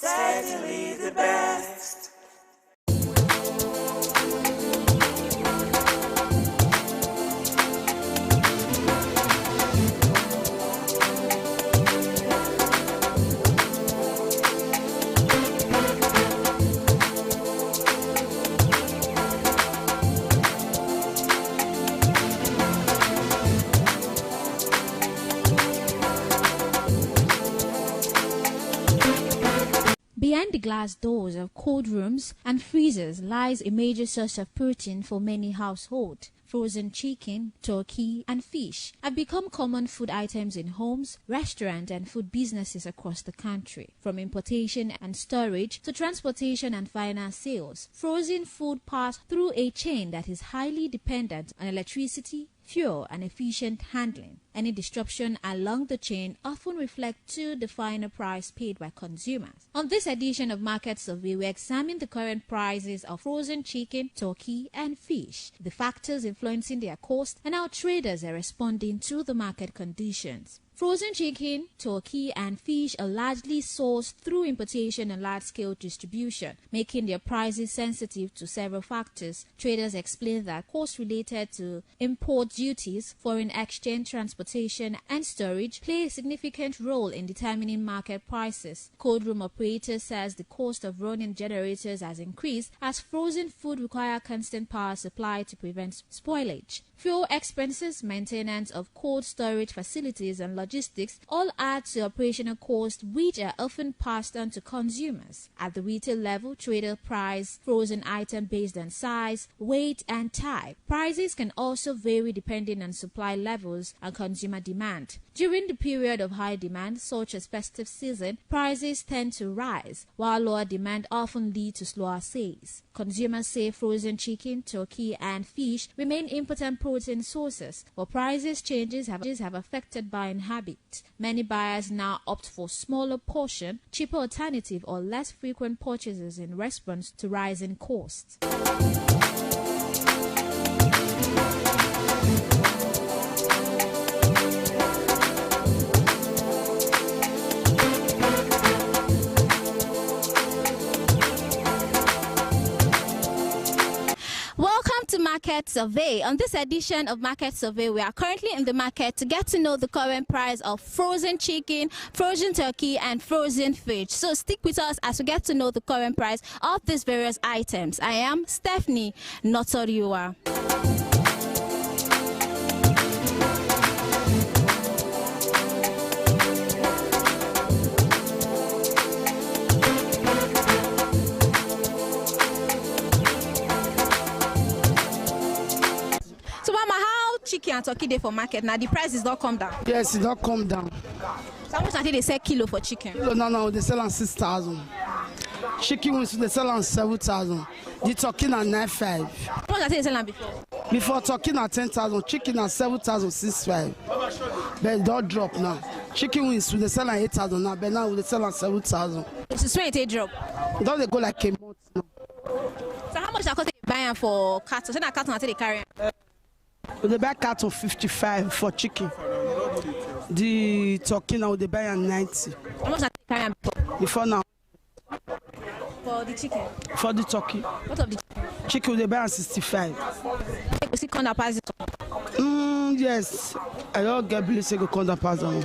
certainly the best. Behind the glass doors of cold rooms and freezers lies a major source of protein for many households. Frozen chicken, turkey, and fish have become common food items in homes, restaurants, and food businesses across the country. From importation and storage to transportation and final sales, frozen food pass through a chain that is highly dependent on electricity, fuel, and efficient handling. Any disruption along the chain often reflects to the final price paid by consumers. On this edition of Market Survey, we examine the current prices of frozen chicken, turkey, and fish, the factors influencing their cost, and how traders are responding to the market conditions. Frozen chicken, turkey, and fish are largely sourced through importation and large-scale distribution, making their prices sensitive to several factors. Traders explain that costs related to import duties, foreign exchange, transportation, and storage play a significant role in determining market prices. Cold room operator says the cost of running generators has increased as frozen food require constant power supply to prevent spoilage. Fuel expenses, maintenance of cold storage facilities, and logistics all add to operational costs, which are often passed on to consumers. At the retail level, traders price frozen items based on size, weight, and type. Prices can also vary depending on supply levels and consumer demand. During the period of high demand, such as festive season, prices tend to rise, while lower demand often leads to slower sales. Consumers say frozen chicken, turkey, and fish remain important protein sources, but prices changes have affected buying habits. Many buyers now opt for smaller portion, cheaper alternative, or less frequent purchases in response to rising costs. Welcome to Market Survey. On this edition of Market Survey, we are currently in the market to get to know the current price of frozen chicken, frozen turkey, and frozen fish. So stick with us as we get to know the current price of these various items. I am Stephanie Notoriua. Chicken and turkey day for market now, the price is not come down. Yes, it don't come down. So how much until they sell kilo for chicken? No, they sell on 6,000. Chicken wings they sell on 7,000. The turkey at 9,500. How much until they sell on before? Before turkey at 10,000, chicken at 7,650. But it don't drop now. Chicken wings they sell on 8,000 now, but now they sell on 7,000. It's when it drop. Don't they go like a month now? So how much are they buying for cattle? Say that cattle until they carry. They buy cattle 55 for chicken. The turkey now they buy at 90. How much are they carrying before now? For the chicken? For the turkey. What of the chicken? Chicken they buy at 65. You see come pass it. Yes. I don't get bills go come down pass on.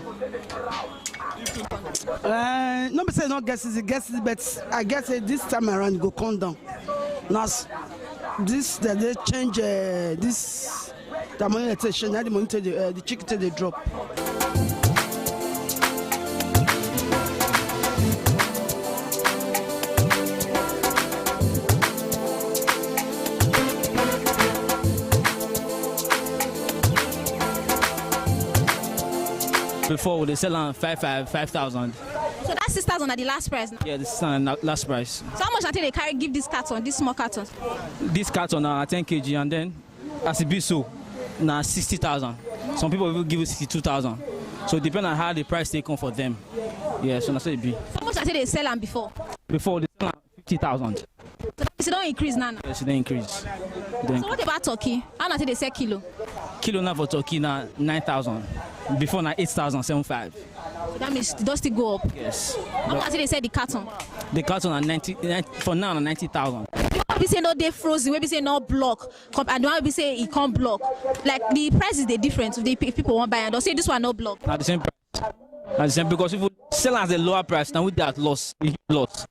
No, but say not guesses, but I guess this time around go come down. Now this that they change this. The monetization, the money the chicken till they drop. Before they sell on 5,000. So that's 6,000 at the last price now? Yeah, this is on last price. So how much until they carry give this carton, this small carton? This carton are 10 kg and then as it be so. Now 60,000. Some people will give you 62,000. So depending on how the price they come for them. Yeah, so that's what it be. How much until they sell them before? Before they sell 50,000. So it don't increase now. Yes, it don't increase. So what about turkey? How much they sell kilo? Kilo now for turkey now 9,000. Before now 8,750. So that means it does still go up. Yes. How much they sell the carton? The carton are 90 for now, 90,000. We say no, they frozen. We say no block. And one we say it can't block. Like the price is the difference. If people want buy and they'll say this one no block. At the same price. At the same, because people sell at a lower price, now with that loss, a huge loss.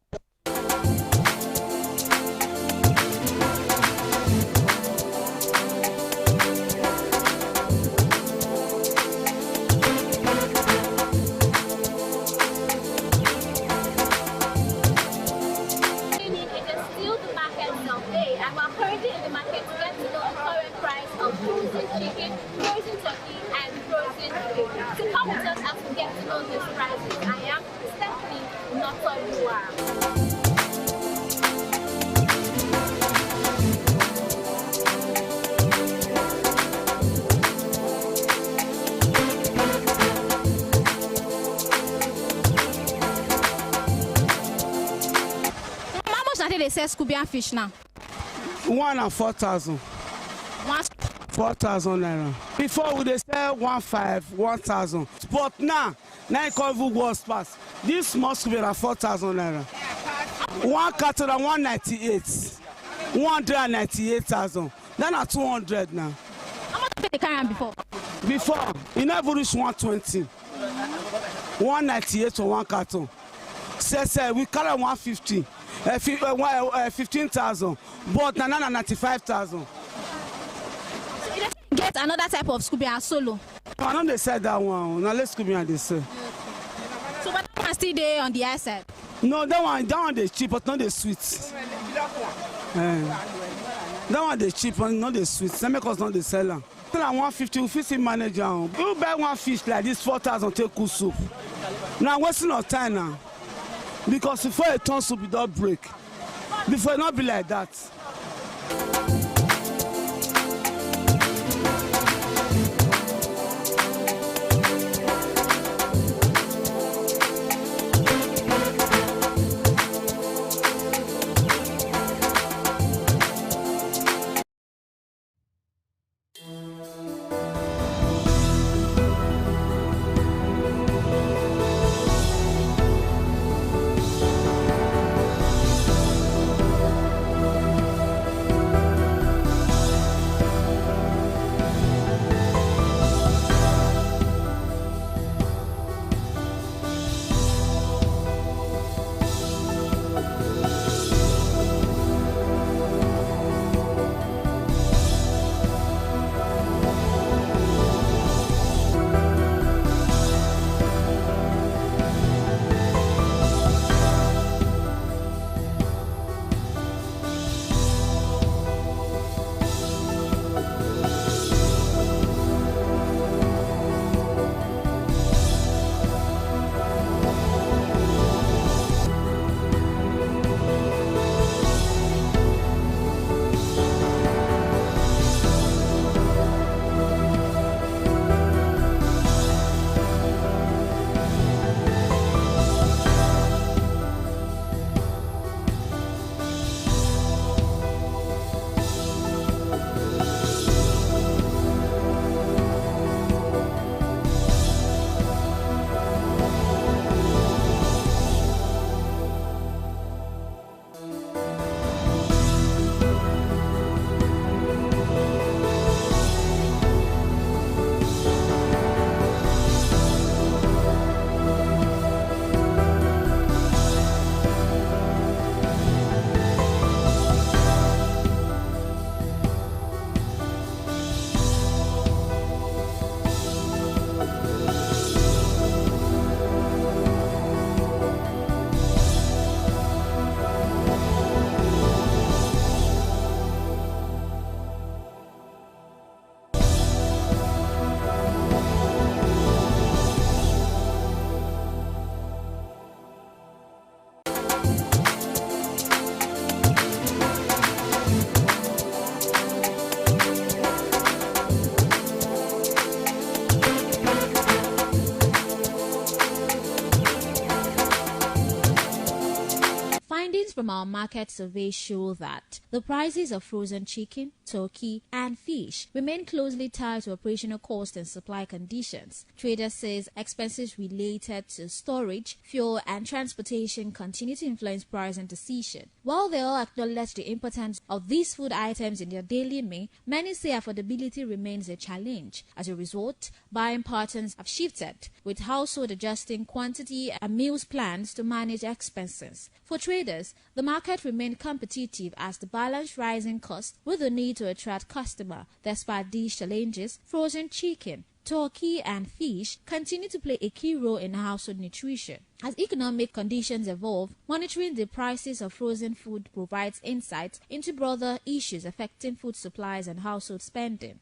Chicken, frozen turkey, and frozen fish. To come with us as we get to know these prices, I am Stephanie Notorua. How much they sell Scooby and fish now? 1 and 4,000. 4,000 naira. Before we dey sell 1,500, 1,000. But now it can't even worse pass. This must be at 4,000 naira. One carton at 198. 198,000. Then at 200 now. How much did they carry on before? Before, it never reached 120. 198 for one carton. Say we carry 150. 15,000. But now 95,000. Get another type of Scooby and solo. I know they said that one. Now let's Scooby and they say. So but that one still there on the high side? No, that one they cheap, but not the sweet. That one they cheap, but not the sweet. That make us not the seller. Then 150, we fit manage down. You buy one fish like this 4,000 take cool soup. Now wasting our time now. Because before a ton soup, it don't break. Before it not be like that. Findings from our market survey show that the prices of frozen chicken, turkey, and fish remain closely tied to operational cost and supply conditions. Trader says expenses related to storage, fuel, and transportation continue to influence pricing decision. While they all acknowledge the importance of these food items in their daily meal, many say affordability remains a challenge. As a result, buying patterns have shifted, with household adjusting quantity and meals plans to manage expenses. For traders, the market remained competitive as the balance rising costs with the need to attract customers. Despite these challenges, frozen chicken, turkey, and fish continue to play a key role in household nutrition. As economic conditions evolve, monitoring the prices of frozen food provides insight into broader issues affecting food supplies and household spending.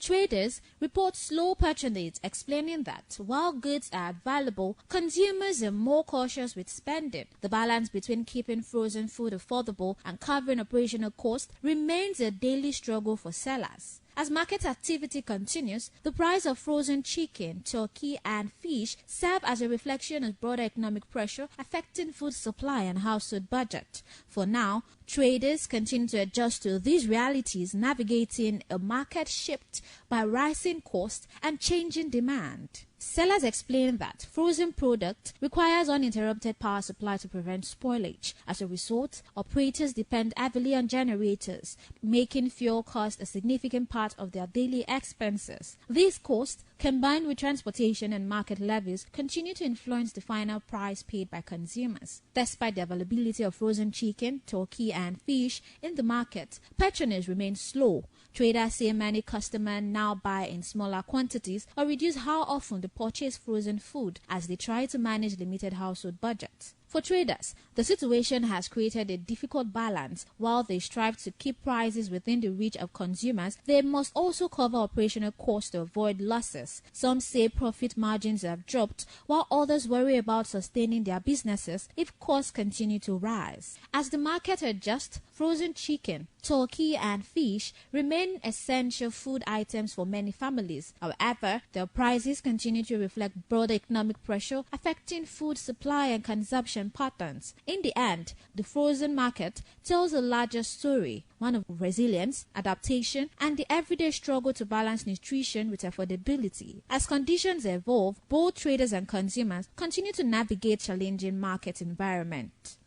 Traders report slow patronage, explaining that while goods are valuable, consumers are more cautious with spending. The balance between keeping frozen food affordable and covering operational costs remains a daily struggle for sellers. As market activity continues, the price of frozen chicken, turkey, and fish serve as a reflection of broader economic pressure affecting food supply and household budget. For now, traders continue to adjust to these realities, navigating a market shaped by rising costs and changing demand. Sellers explain that frozen product requires uninterrupted power supply to prevent spoilage. As a result, operators depend heavily on generators, making fuel cost a significant part of their daily expenses. These costs, combined with transportation and market levies, continue to influence the final price paid by consumers. Despite the availability of frozen chicken, turkey, and fish in the market, patronage remains slow. Traders say many customers now buy in smaller quantities or reduce how often they purchase frozen food as they try to manage limited household budgets. For traders, the situation has created a difficult balance. While they strive to keep prices within the reach of consumers, they must also cover operational costs to avoid losses. Some say profit margins have dropped, while others worry about sustaining their businesses if costs continue to rise. As the market adjusts, frozen chicken, turkey, and fish remain essential food items for many families. However, their prices continue to reflect broader economic pressure affecting food supply and consumption patterns. In the end, the frozen market tells a larger story, one of resilience, adaptation, and the everyday struggle to balance nutrition with affordability. As conditions evolve, both traders and consumers continue to navigate challenging market environment.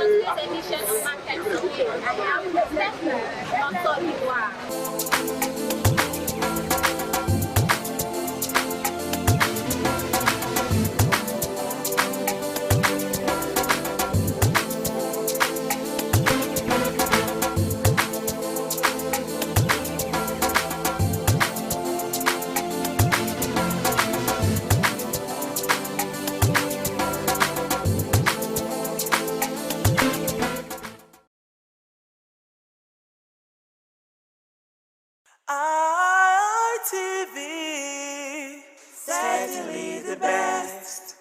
this edition of Market Today. I am Stephanie Otoriwa. ITV, steadily the best.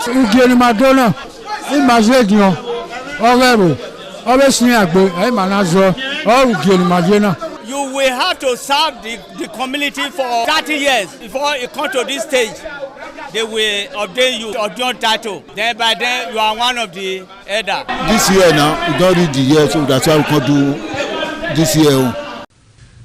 Ugieni Madonna, imagine Orero, always near Manazo, or Ugieni Madonna. You will have to serve the community for 30 years before you come to this stage. They will update you of your title. Then by then you are one of the elder. This year now, we don't read the year, so that's why we can do this year.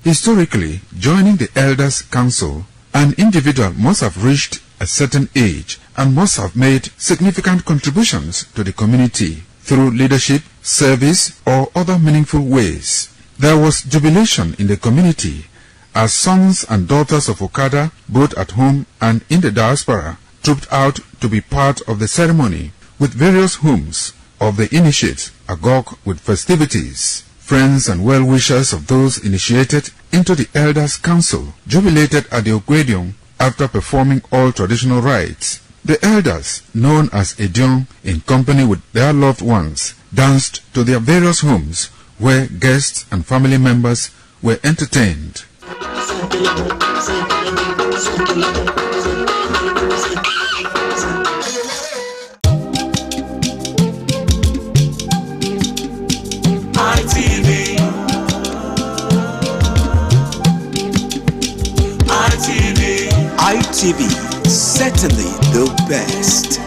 Historically, joining the Elders Council, an individual must have reached a certain age and must have made significant contributions to the community through leadership, service, or other meaningful ways. There was jubilation in the community as sons and daughters of Okada, both at home and in the diaspora, trooped out to be part of the ceremony with various hymns of the initiates agog with festivities. Friends and well-wishers of those initiated into the Elders' Council jubilated at the Ogwedion after performing all traditional rites. The elders, known as Edion, in company with their loved ones, danced to their various homes where guests and family members were entertained. ITV, certainly the best.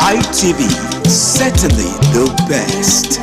ITV, certainly the best.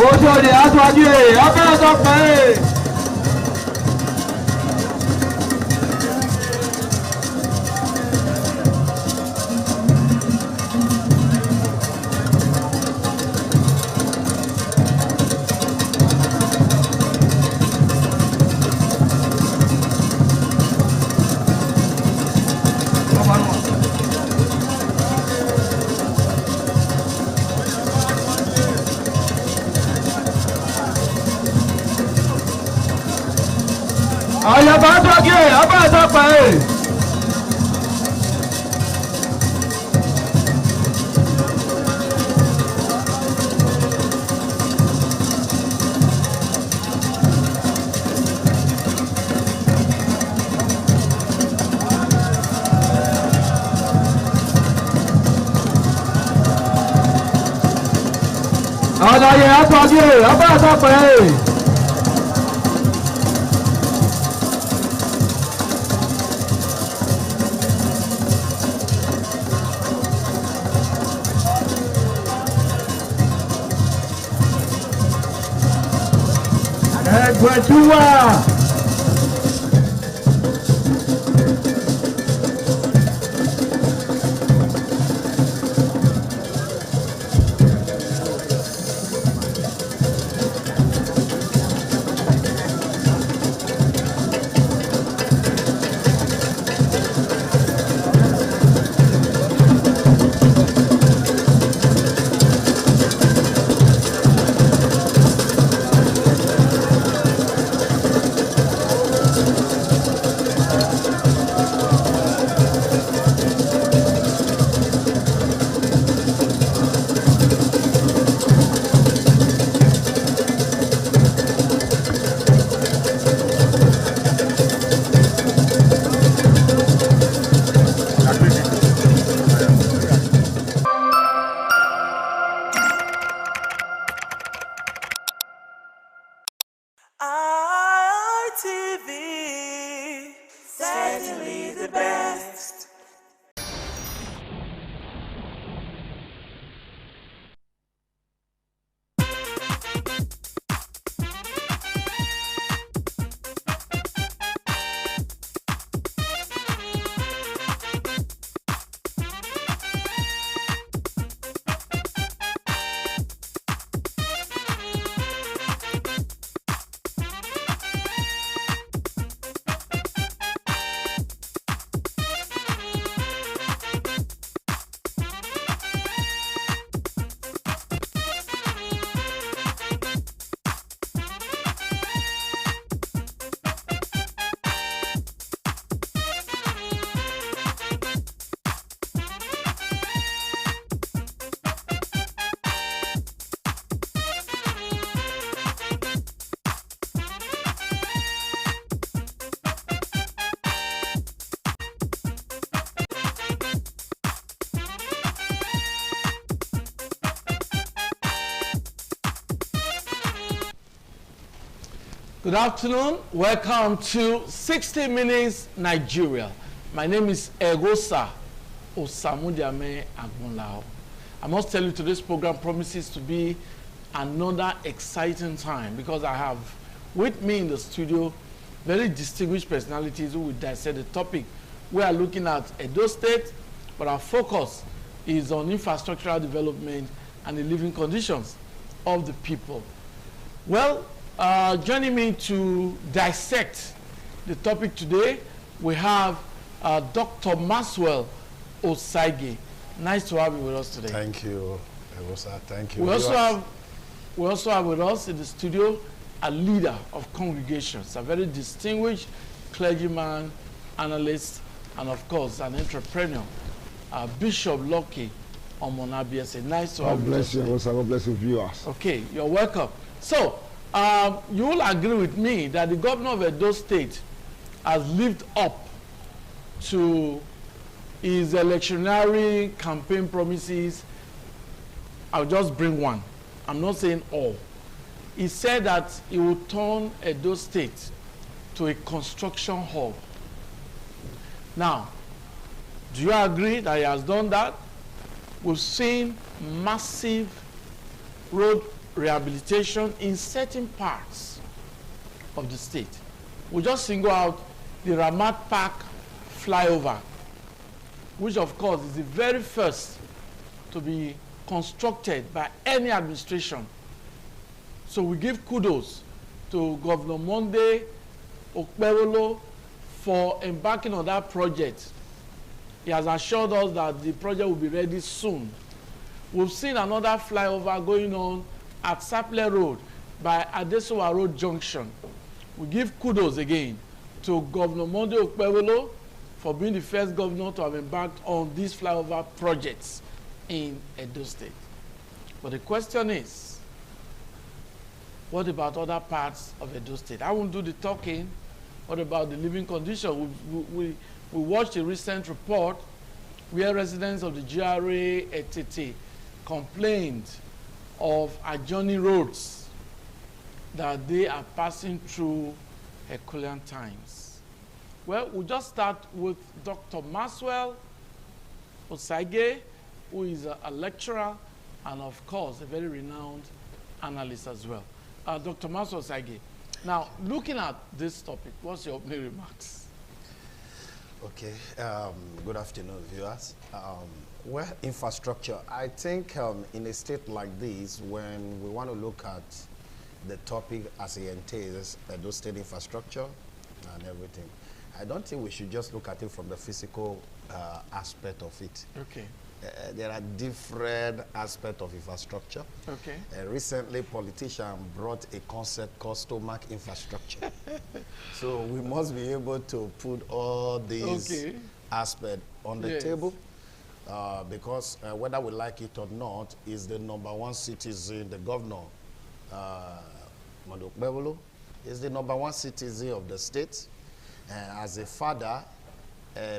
Ojúde aṣáájú abẹ́ẹ̀dọ́pẹ́. Àyàbá dọ́gí abẹ́ẹ̀dọ́pẹ́. Àlàyé àtọ́gí abẹ́ẹ̀dọ́pẹ́. Ẹgbẹ̀júwà. Good afternoon. Welcome to 60 Minutes Nigeria. My name is Egosa Osamudiame Agbonlao. I must tell you, today's program promises to be another exciting time because I have with me in the studio very distinguished personalities who will dissect the topic. We are looking at Edo State, but our focus is on infrastructural development and the living conditions of the people. Well, joining me to dissect the topic today, we have Dr. Maxwell Osaige. Nice to have you with us today. Thank you, Ewosa. Thank you. We also have with us in the studio a leader of congregations, a very distinguished clergyman, analyst, and of course an entrepreneur, Bishop Lucky Omonabiese. Nice to have you. God bless you, Ewosa. God bless you, viewers. Okay, you're welcome. So, you will agree with me that the governor of Edo State has lived up to his electionary campaign promises. I'll just bring one. I'm not saying all. He said that he will turn Edo State to a construction hub. Now, do you agree that he has done that? We've seen massive road rehabilitation in certain parts of the state. We just single out the Ramat Park flyover, which of course is the very first to be constructed by any administration. So we give kudos to Governor Monday Okpebholo for embarking on that project. He has assured us that the project will be ready soon. We've seen another flyover going on at Saple Road by Adesowa Road Junction. We give kudos again to Governor Monday Okpebholo for being the first governor to have embarked on these flyover projects in Edo State. But the question is, what about other parts of Edo State? I won't do the talking. What about the living condition? We watched a recent report where residents of the GRA Etete complained of adjoining roads that they are passing through Herculean times. Well, we'll just start with Dr. Maxwell Osaige, who is a lecturer and, of course, a very renowned analyst as well. Dr. Maxwell Osaige, now, looking at this topic, what's your opening remarks? Okay. Good afternoon, viewers. Well, infrastructure. I think in a state like this, when we want to look at the topic as it entails, Edo State infrastructure and everything, I don't think we should just look at it from the physical aspect of it. Okay. There are different aspects of infrastructure. Okay. Recently, politicians brought a concept called stomach infrastructure. So we must be able to put all these aspects on the table because whether we like it or not, is the #1 citizen, the governor, Monday Okpebholo, is the #1 citizen of the state. As a father,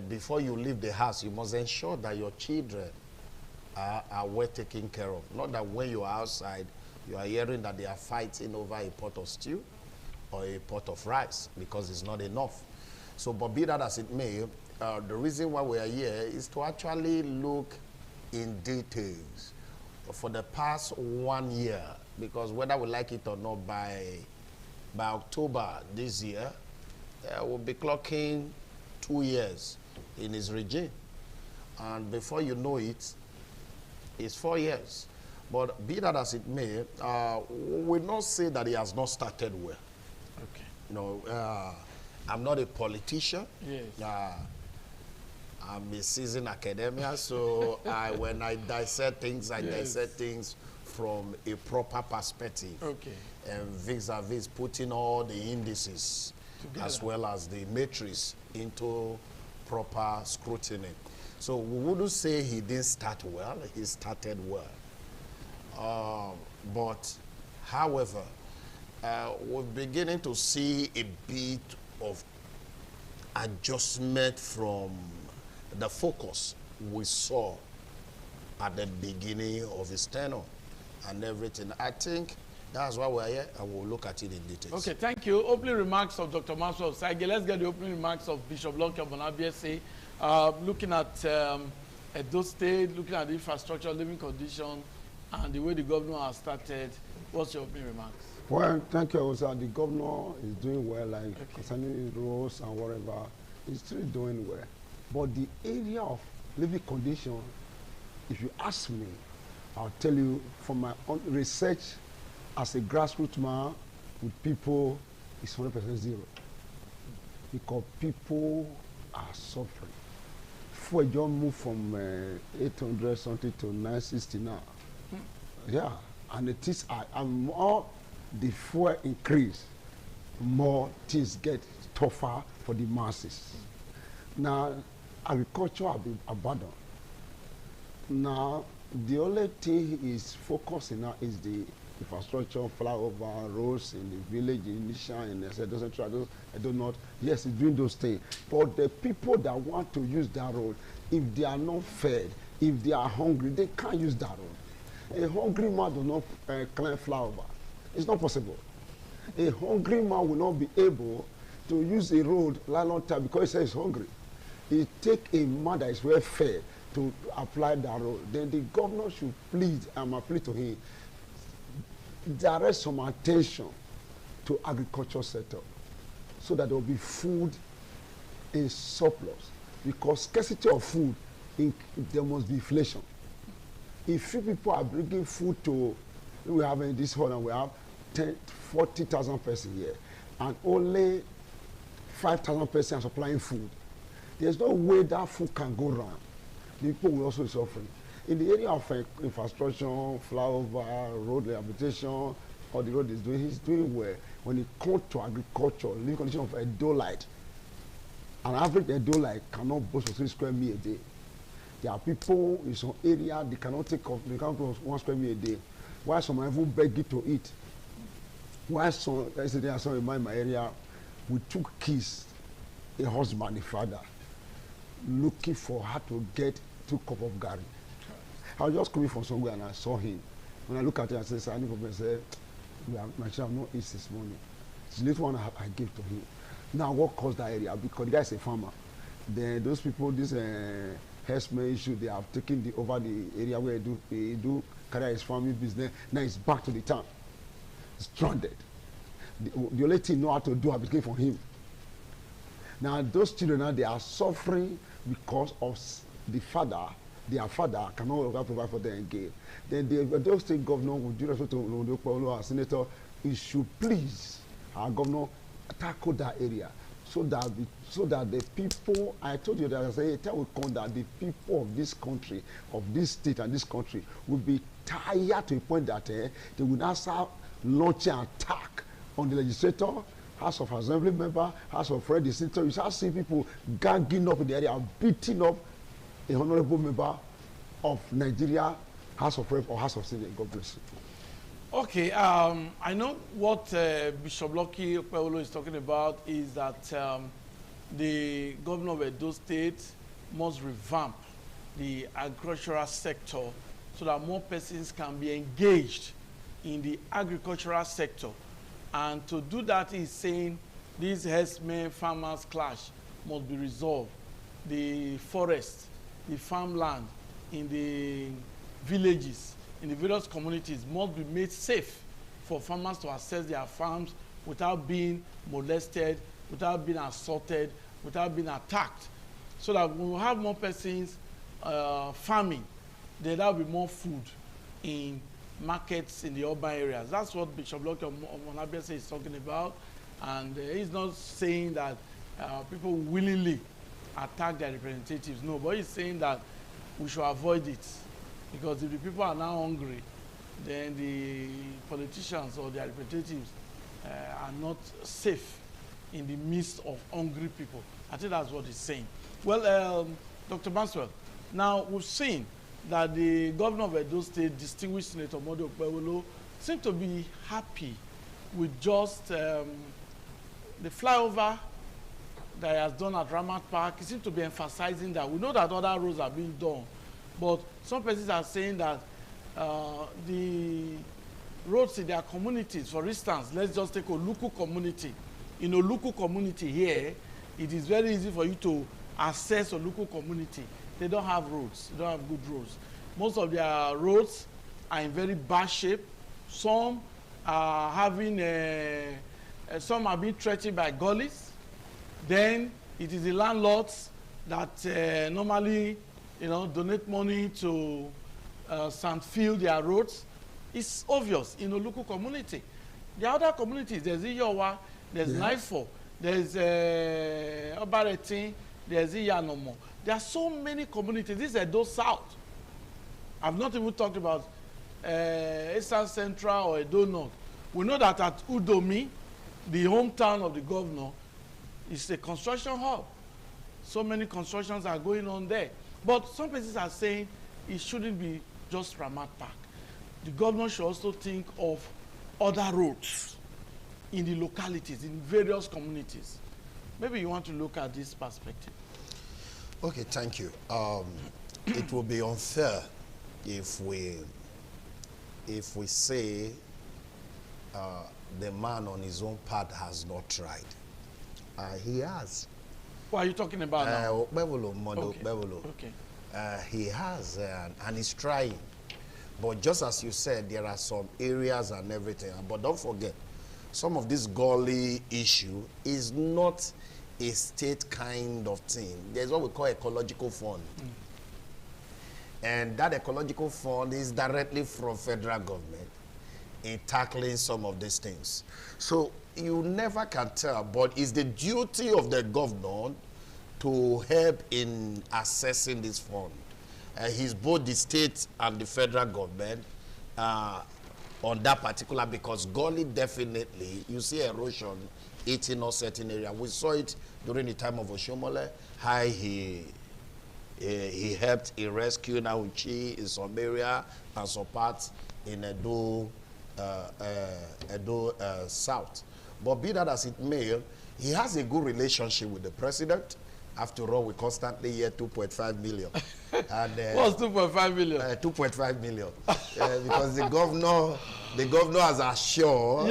before you leave the house, you must ensure that your children are well taken care of. Not that when you are outside, you are hearing that they are fighting over a pot of stew or a pot of rice because it's not enough. So, but be that as it may, the reason why we are here is to actually look in details for the past 1 year, because whether we like it or not, by October this year, we'll be clocking 2 years in his regime, and before you know it, it's 4 years. But be that as it may, we will not say that he has not started well. Okay. You know, I'm not a politician. Yes. I'm a seasoned academia, so when I dissect things, I dissect things from a proper perspective. Okay. And vis-a-vis putting all the indices together, as well as the matrix into proper scrutiny. So we wouldn't say he didn't start well, he started well. But however, we're beginning to see a bit of adjustment from the focus we saw at the beginning of his tenure and everything. I think That's why we're here, and we'll look at it in detail. Okay, thank you. Opening remarks of Dr. Maxwell Osagie. Let's get the opening remarks of Bishop Lucky Omonabiese. Looking at Edo State, looking at the infrastructure, living condition, and the way the governor has started. What's your opening remarks? Well, thank you, Osa. The governor is doing well, like concerning roads and whatever. He's still doing well. But the area of living condition, if you ask me, I'll tell you from my own research as a grassroots man with people, it's 100% zero. Because people are suffering. Fuel just moved from 800 something to 960 now. Yeah, and the things are, and more the fuel increase, more things get tougher for the masses. Now, agriculture has been abandoned. Now, the only thing is focusing now is the infrastructure, flyover, roads in the village, in Nisha, in the I don't know. Yes, it's doing those things. But the people that want to use that road, if they are not fed, if they are hungry, they can't use that road. A hungry man does not climb flyover. It's not possible. A hungry man will not be able to use a road long time because he says he's hungry. It takes a man that is well fed to apply that road. Then the governor should please, I'm appealing to him, direct some attention to agriculture sector so that there will be food in surplus, because scarcity of food, there must be inflation. If few people are bringing food to, we have in this hall and we have 40,000 persons here, and only 5,000 persons are supplying food, there's no way that food can go around. The people will also be suffering. In the area of infrastructure, flyover, road rehabilitation, all the road is doing, he's doing well. When it comes to agriculture, living condition of Edolite, an average Edolite cannot boast of 3 square meters a day. There are people in some area, they cannot take off, they can't boast 1 square meter a day. Why some are even begging to eat? Why some, yesterday I saw in my area, we took kids, a husband, a father, looking for how to get 2 cups of gari. I was just coming from somewhere and I saw him. When I look at it, I said, I need to say, my child have not eaten this morning. It's the little one I gave to him. Now, what caused that area? Because the guy is a farmer. Then those people, this herdsmen issue, they have taken over the area where he do carry his farming business. Now it's back to the town. Stranded. The only thing know how to do, I became for him. Now, those children now, they are suffering because of the father. Their father cannot provide for them again. Then the Edo State governor, with due respect to our senator, he should please our governor tackle that area so that the people, I told you that I say, it will come that the people of this country, of this state and this country, will be tired to a point that they will now start launching attack on the legislator, House of Assembly member, House of Rep, the senator. You start seeing people ganging up in the area, beating up a honorable member of Nigeria, House of Rep or House of Senate. God bless you. Okay, I know what Bishop Lucky Okpebholo is talking about is that the governor of Edo State must revamp the agricultural sector so that more persons can be engaged in the agricultural sector. And to do that, he's saying these herdsmen farmers clash must be resolved. The forest, the farmland in the villages, in the various communities must be made safe for farmers to access their farms without being molested, without being assaulted, without being attacked. So that when we have more persons farming, then there will be more food in markets in the urban areas. That's what Bishop Lucky Omonabiese is talking about. And he's not saying that people willingly attack their representatives. No, but he's saying that we should avoid it. Because if the people are now hungry, then the politicians or their representatives are not safe in the midst of hungry people. I think that's what he's saying. Well, Dr. Maxwell, now we've seen that the governor of Edo State, distinguished Senator Monday Okpebholo, seemed to be happy with just the flyover that he has done at Ramat Park. He seems to be emphasizing that. We know that other roads are being done, but some persons are saying that the roads in their communities. For instance, let's just take Oluku community. In Oluku community here, it is very easy for you to access Oluku community. They don't have roads. They don't have good roads. Most of their roads are in very bad shape. Some are having some are being threatened by gullies. Then it is the landlords that normally, donate money to sand fill their roads. It's obvious in Oluku community. The other communities, there's Iyowa, there's Naifo, there's Obaretin, there's Iyanomo. There are so many communities. This is Edo South. I've not even talked about Eastern Central or Edo North. We know that at Udomi, the hometown of the governor, is a construction hub. So many constructions are going on there. But some places are saying it shouldn't be just Ramat Park. The governor should also think of other roads in the localities, in various communities. Maybe you want to look at this perspective. Okay, thank you. It will be unfair if we say the man on his own part has not tried. He has. What are you talking about now? Okay. He has, and he's trying. But just as you said, there are some areas and everything. But don't forget, some of this gully issue is not a state kind of thing. There's what we call ecological fund. And that ecological fund is directly from federal government in tackling some of these things. So you never can tell, but it's the duty of the governor to help in assessing this fund. He's both the state and the federal government on that particular, because gully definitely, you see erosion eating a certain area. We saw it during the time of Oshomole, how he helped in rescue Nauchi in some area and some parts in Edo South. But be that as it may, he has a good relationship with the president. After all, we constantly hear 2.5 million. And, what's 2.5 million? 2.5 million. Because the governor has assured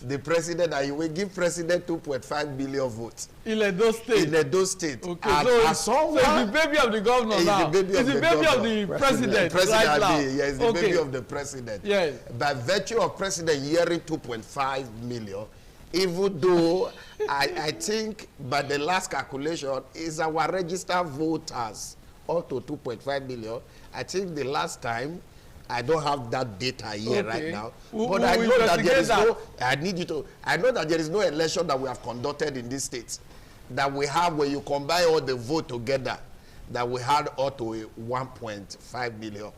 the president that he will give president 2.5 million votes. In Edo State? In Edo State. Okay, so it's the baby of the governor now. It's the baby of the president right now. Yes, the baby of the president. Yes. By virtue of president hearing 2.5 million, even though I think by the last calculation is our registered voters up to 2.5 million. I think the last time, I don't have that data here right now, but I know that there is no, I know that there is no election that we have conducted in this state that we have where you combine all the vote together, that we had up to 1.5 million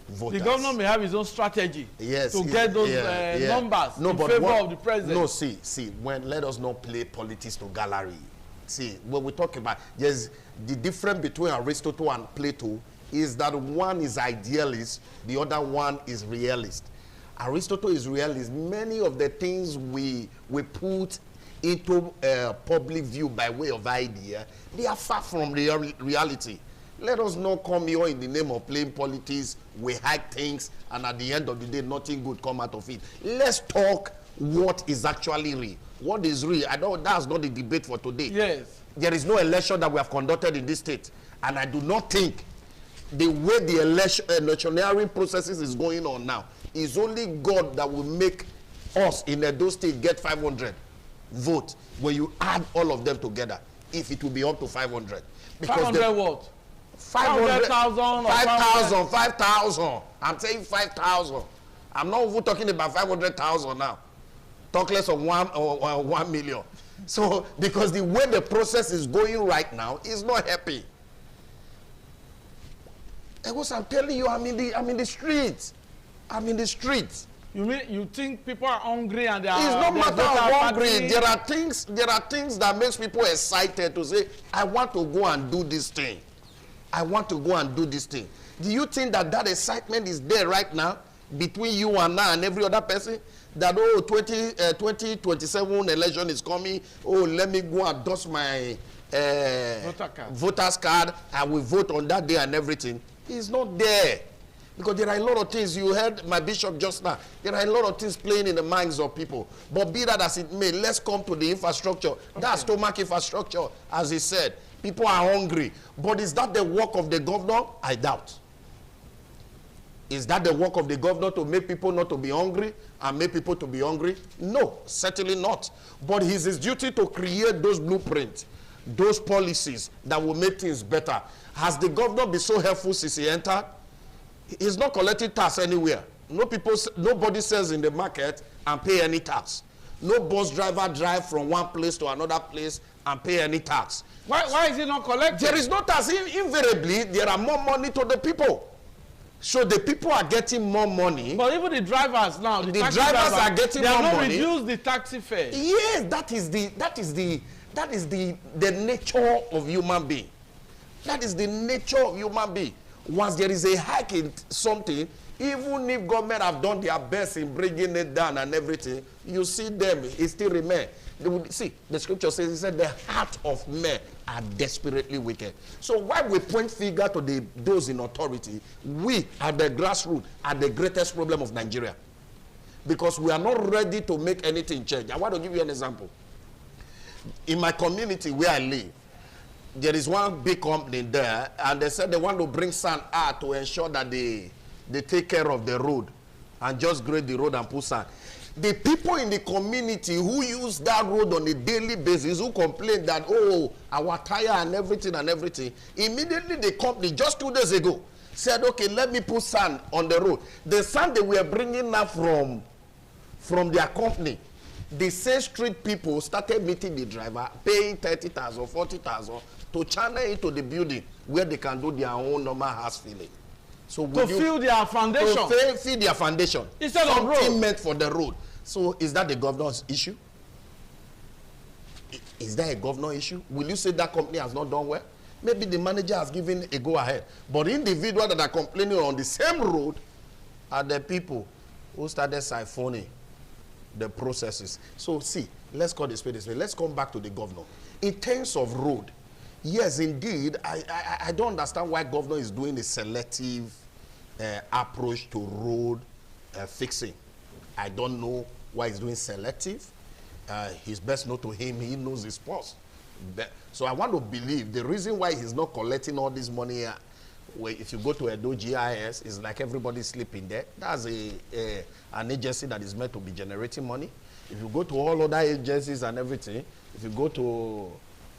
voters. The governor may have his own strategy to get those numbers in favor of the president. No, see, let us not play politics to gallery. See, when we talk about, there's the difference between Aristotle and Plato is that one is idealist, the other one is realist. Aristotle is realist. Many of the things we put into public view by way of idea, they are far from reality. Let us not come here in the name of playing politics, we hide things, and at the end of the day, nothing good come out of it. Let's talk what is actually real. What is real? I know that's not the debate for today. Yes. There is no election that we have conducted in this state, and I do not think the way the electioneering processes is going on now is only God that will make us in Edo State get 500 votes when you add all of them together, if it will be up to 500. Because 500 what? 500,000 5,000. I'm saying 5,000. I'm not even talking about 500,000 now. Talk less of 1 million. So, because the way the process is going right now is not happy. I'm telling you, I'm in the streets. I'm in the streets. You mean you think people are hungry and they are? It's not matter of hungry. There are things that makes people excited to say, I want to go and do this thing. I want to go and do this thing. Do you think that excitement is there right now between you and I and every other person? That 2027 election is coming. Oh, let me go and dust my voter's card. I will vote on that day and everything. It's not there. Because there are a lot of things, you heard my bishop just now, there are a lot of things playing in the minds of people. But be that as it may, let's come to the infrastructure. Okay. That's stomach infrastructure, as he said. People are hungry. But is that the work of the governor? I doubt. Is that the work of the governor to make people not to be hungry and make people to be hungry? No, certainly not. But it's his duty to create those blueprints, those policies that will make things better. Has the governor been so helpful since he entered? He's not collecting tax anywhere. Nobody sells in the market and pay any tax. No bus driver drive from one place to another place and pay any tax. Why is he not collecting? There is no tax. Invariably, there are more money to the people. So the people are getting more money. But even the drivers now, the drivers are getting more money. They have not reduced the taxi fare. Yes, that is the nature of human being. That is the nature of human being. Once there is a hike in something, even if government have done their best in bringing it down and everything, you see them, it still remain. See, the scripture says, it said, the heart of men are desperately wicked. So while we point finger to those in authority, we at the grassroots are the greatest problem of Nigeria. Because we are not ready to make anything change. I want to give you an example. In my community where I live, there is one big company there, and they said they want to bring sand out to ensure that they take care of the road and just grade the road and put sand. The people in the community who use that road on a daily basis, who complain that, oh, our tire and everything, immediately the company, just 2 days ago, said, okay, let me put sand on the road. The sand they were bringing now from their company, the same street people started meeting the driver, paying 30,000, 40,000 to channel into the building where they can do their own normal house filling. So to fill their foundation. To fill their foundation. Instead of road. Something meant for the road. So is that the governor's issue? Is that a governor issue? Will you say that company has not done well? Maybe the manager has given a go ahead. But individuals that are complaining on the same road are the people who started siphoning the processes. So see, let's call this spade a spade. Let's come back to the governor. In terms of road, yes, indeed, I don't understand why governor is doing a selective approach to road fixing. I don't know why he's doing selective. He's best known to him. He knows his pulse. So I want to believe the reason why he's not collecting all this money, where if you go to Edo GIS, it's like everybody's sleeping there. That's an agency that is meant to be generating money. If you go to all other agencies and everything, if you go to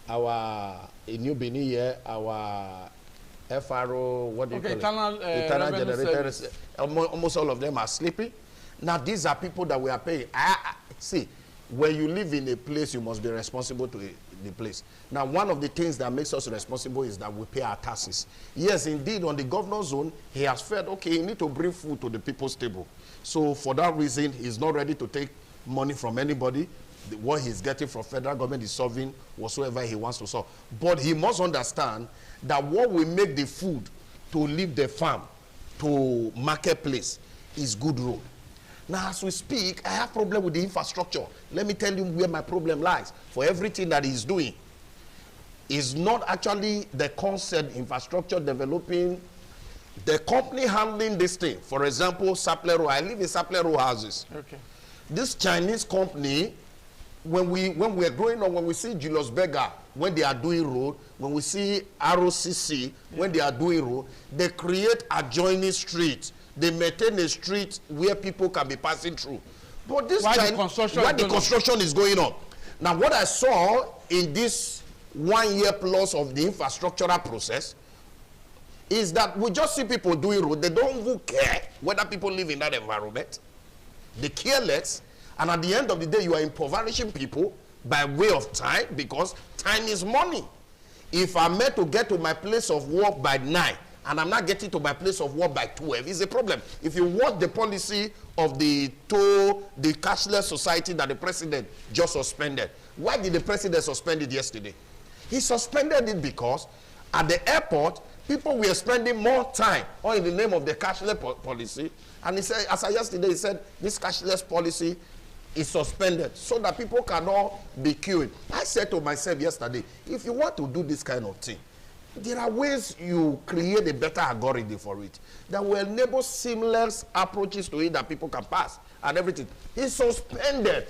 our New Benin here, our FRO, what do you call it? Internal generators. Almost all of them are sleeping. Now, these are people that we are paying. See, when you live in a place, you must be responsible to the place. Now, one of the things that makes us responsible is that we pay our taxes. Yes, indeed, on the governor's zone, he has felt, okay, he need to bring food to the people's table. So, for that reason, he's not ready to take money from anybody. What he's getting from federal government is solving whatsoever he wants to solve. But he must understand that what will make the food to leave the farm to marketplace is good road. Now, as we speak, I have problem with the infrastructure. Let me tell you where my problem lies. For everything that he's doing is not actually the concept infrastructure developing, the company handling this thing. For example, Saplero. I live in Saplero houses. Okay. This Chinese company, when we are growing up, when we see Julius Berger, when they are doing road, when we see ROCC, when they are doing road, they create adjoining streets. They maintain a street where people can be passing through. But this why the construction is going on. Now, what I saw in this 1 year plus of the infrastructural process is that we just see people doing road. They don't even care whether people live in that environment. They care less. And at the end of the day, you are impoverishing people by way of time, because time is money. If I'm meant to get to my place of work by 9, and I'm not getting to my place of work by 12, it's a problem. If you watch the policy of the cashless society that the president just suspended, why did the president suspend it yesterday? He suspended it because at the airport, people were spending more time in the name of the cashless policy. And he said, as I yesterday, he said, this cashless policy is suspended so that people cannot be queuing. I said to myself yesterday, if you want to do this kind of thing, there are ways you create a better algorithm for it that will enable seamless approaches to it that people can pass and everything. He suspended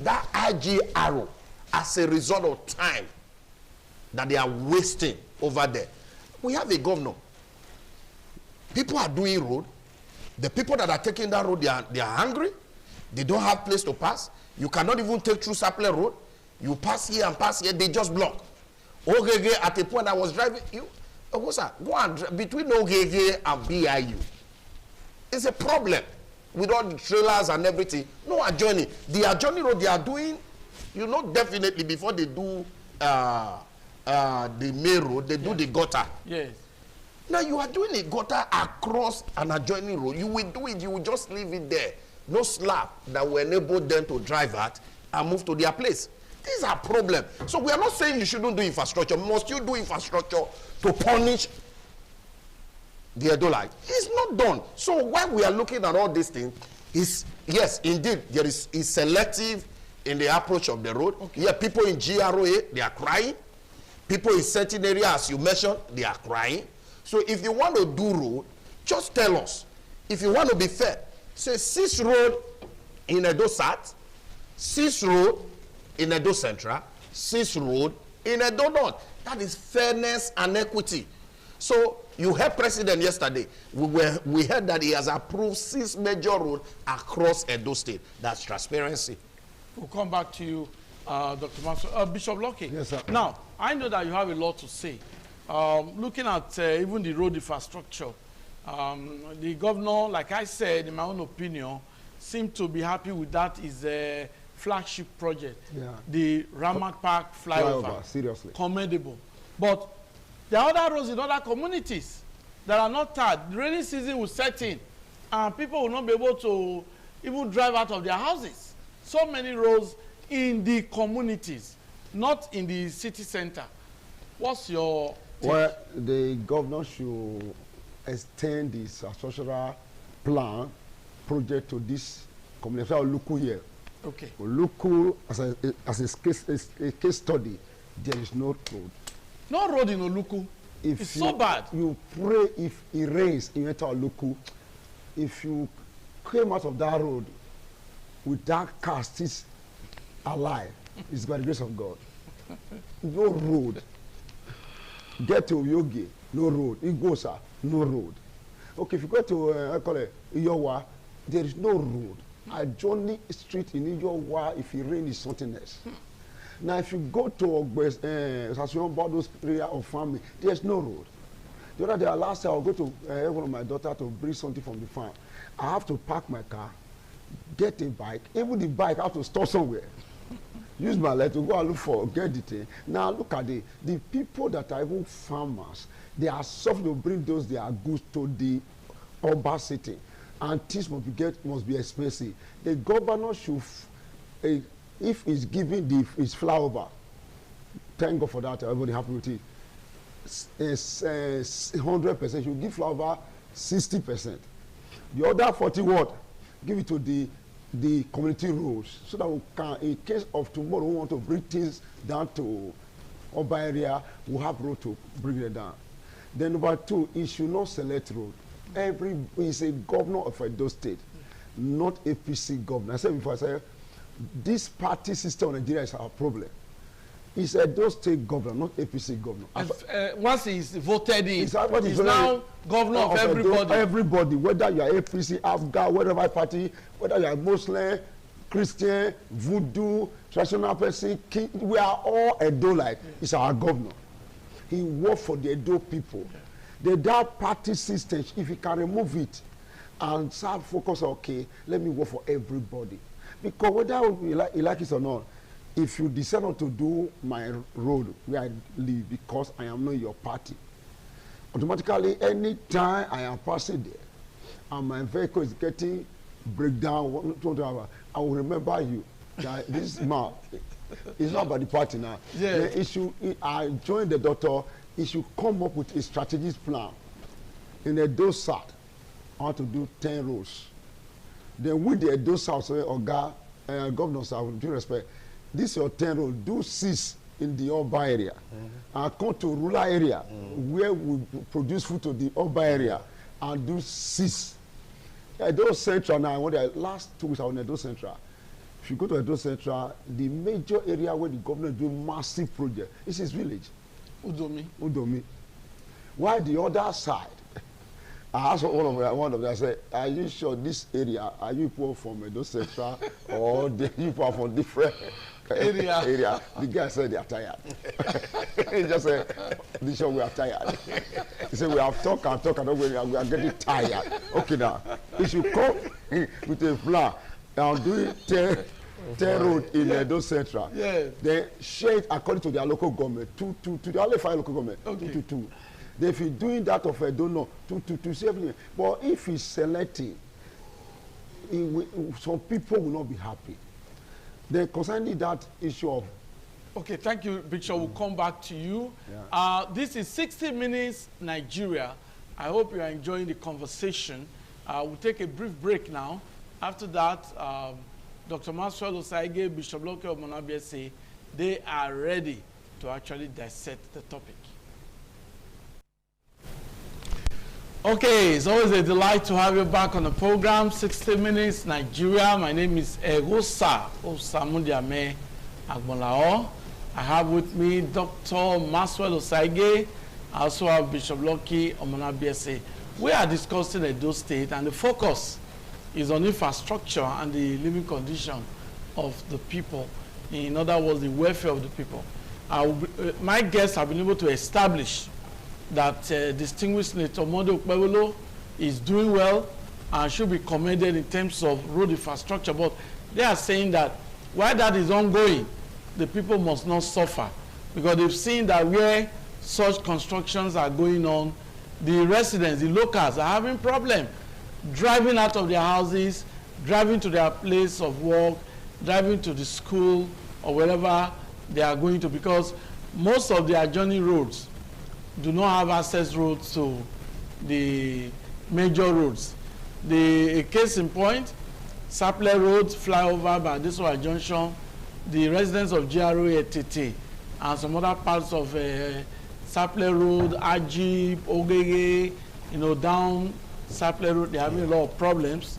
that IGRO as a result of time that they are wasting over there. We have a governor. People are doing road. The people that are taking that road, they are hungry. They don't have place to pass. You cannot even take through Sapele Road. You pass here and pass here, they just block. Ogege, at a point I was driving, between Ogege and BIU. It's a problem with all the trailers and everything. No adjoining. The adjoining road they are doing, you know, definitely before they do the main road, they do the gutter. Yes. Now you are doing a gutter across an adjoining road. You will do it, you will just leave it there. No slab that will enable them to drive at and move to their place. These are problems. So we are not saying you shouldn't do infrastructure. Must you do infrastructure to punish the Edolite? It's not done. So when we are looking at all these things, is yes, indeed, there is selective in the approach of the road. Okay. Yeah, people in GRA, they are crying. People in certain areas, as you mentioned, they are crying. So if you want to do road, just tell us. If you want to be fair, say 6 road in Edo South, 6 road in Edo Central, 6 road in Edo North. That is fairness and equity. So you heard President yesterday. We heard that he has approved 6 major roads across Edo State. That's transparency. We'll come back to you, Dr. Manso. Bishop Lucky. Yes, sir. Now, I know that you have a lot to say. Looking at even the road infrastructure, the governor, like I said, in my own opinion, seemed to be happy with that. Is a flagship project, the Ramat Park flyover. Seriously. Commendable. But there are other roads in other communities that are not tarred. The rainy season will set in, and people will not be able to even drive out of their houses. So many roads in the communities, not in the city center. What's your take? Well, the governor should extend this structural plan project to this community. Oluku here. Okay. Oluku, as a case study, there is no road. No road in Oluku. It's so bad. You pray if it rains in Oluku, if you came out of that road with that car still alive, it's by the grace of God. No road. Get to Yogi, no road. Igosa, no road. Okay, if you go to I call it Iyowa, there is no road. A Johnny Street in Iyowa, if it rains, is something else. Now, if you go to those area of farming, there's no road. The other day, last year, I'll go to one of my daughter to bring something from the farm. I have to park my car, get a bike. Even the bike, I have to store somewhere. Use my leg to go and look for, get the thing. Now, look at the people that are even farmers. They are suffering to bring those their goods to the urban city. And things must be expensive. The governor should, if he's giving his flyover, thank God for that, everybody happy with it. 100%, you give flyover 60%. The other 40 what? Give it to the community roads, so that we can, in case of tomorrow, we want to bring things down to urban area, we have road to bring it down. Then number 2, he should not select road. He's a governor of Edo State, not APC governor. I said before, I said, this party system in Nigeria is our problem. He's a Edo State governor, not APC governor. Once he's voted in, he's now governor of everybody. Everybody, whether you are APC, Afghan, whatever party, whether you are Muslim, Christian, Voodoo, traditional person, king, we are all Edo-like. He's our governor. He worked for the Edo people. That party system, if he can remove it and start focus, okay, let me work for everybody. Because whether you like it or not, if you decide not to do my road where I live because I am not your party, automatically anytime I am passing there and my vehicle is getting breakdown, I will remember you. This man, it's not about the party now. Yeah. The issue, I joined the doctor, he should come up with a strategic plan. In Edo South, I want to do 10 roads. Then with the Edo South, say, Governor, sir, with due respect, this is your 10 road, do 6 in the urban area and come to rural area where we produce food to the urban area and do cease. Edo Central now, when the last 2 weeks I was in Edo Central. If you go to Edo Central, the major area where the government do massive project is his village. Udomi. While the other side, I asked one of them, I said, are you sure this area, are you people from Edo Central or you people are from different area? The guy said they are tired. He just said, Bishop, we are tired. He said, we have talked and we are getting tired. Okay now, if you come with a plan and do 10 road in Edo Central, they share it according to their local government, to the only 5 local government, 2. If you're doing that of I don't know, to see everything. But if he's selecting, some people will not be happy. Then concerning that issue of... Okay, thank you, Bishop. We'll come back to you. Yeah. This is 60 Minutes Nigeria. I hope you are enjoying the conversation. We'll take a brief break now. After that, Dr. Maxwell Osaige, Bishop Loke Omonabiese, they are ready to actually dissect the topic. Okay, it's always a delight to have you back on the program, 60 Minutes Nigeria. My name is Egosa Osamundiame Agbonlao. I have with me Dr. Maxwell Osaige. I also have Bishop Loki Omonabiese. We are discussing Edo State, and the focus is on infrastructure and the living condition of the people. In other words, the welfare of the people. My guests have been able to establish that distinguished Senator Monday Okpebholo is doing well and should be commended in terms of road infrastructure. But they are saying that while that is ongoing, the people must not suffer, because they've seen that where such constructions are going on, the residents, the locals are having problems driving out of their houses, driving to their place of work, driving to the school or wherever they are going to, because most of the adjoining roads do not have access roads to the major roads. A case in point, Sapler Road, flyover by Adesowa Junction, the residents of GRA Etete and some other parts of Sapler Road, Ajib, Ogege, down Sapler Road, they're having a lot of problems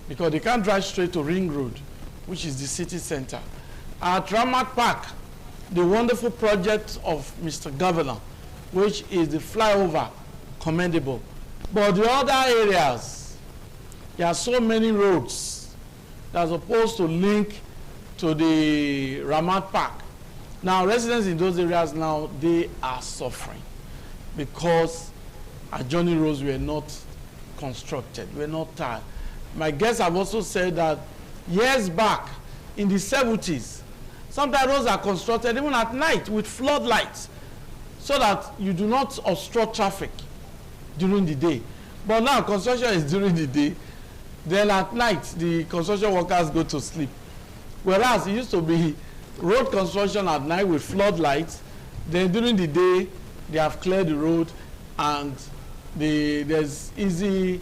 because they can't drive straight to Ring Road, which is the city center. At Ramat Park, the wonderful project of Mr. Governor, which is the flyover, commendable. But the other areas, there are so many roads that are supposed to link to the Ramat Park. Now, residents in those areas now, they are suffering because adjoining roads were not constructed, were not tied. My guests have also said that years back, in the 70s, sometimes roads are constructed even at night with floodlights, so that you do not obstruct traffic during the day. But now construction is during the day, then at night the construction workers go to sleep. Whereas it used to be road construction at night with floodlights, then during the day they have cleared the road and there's easy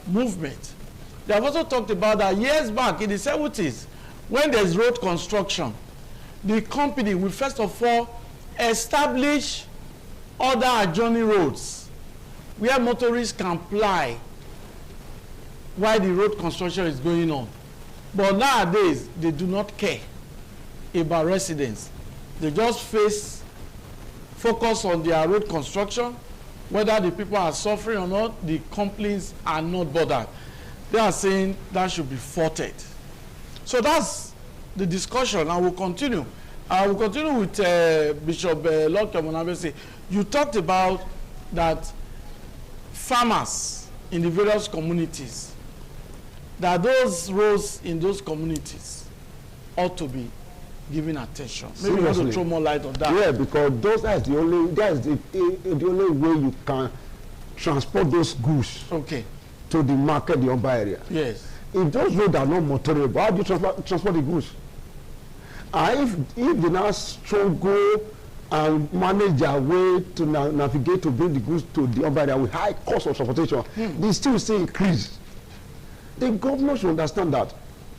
movement. They have also talked about that years back in the 70s, when there's road construction, the company will first of all establish other adjoining roads where motorists can ply while the road construction is going on. But nowadays, they do not care about residents. They just focus on their road construction. Whether the people are suffering or not, the companies are not bothered. They are saying that should be thwarted. So that's the discussion, and we'll continue. We'll continue with Bishop Loke Omonabiese. You talked about that farmers in the various communities, that those roads in those communities ought to be given attention. Maybe you want to throw more light on that. Yeah, because that's the only way you can transport those goods to the market, the urban area. Yes. If those roads are not motorable, how do you transport the goods? And if they now struggle and manage their way to navigate to bring the goods to the urban area with high cost of transportation, they still see increase. The government should understand that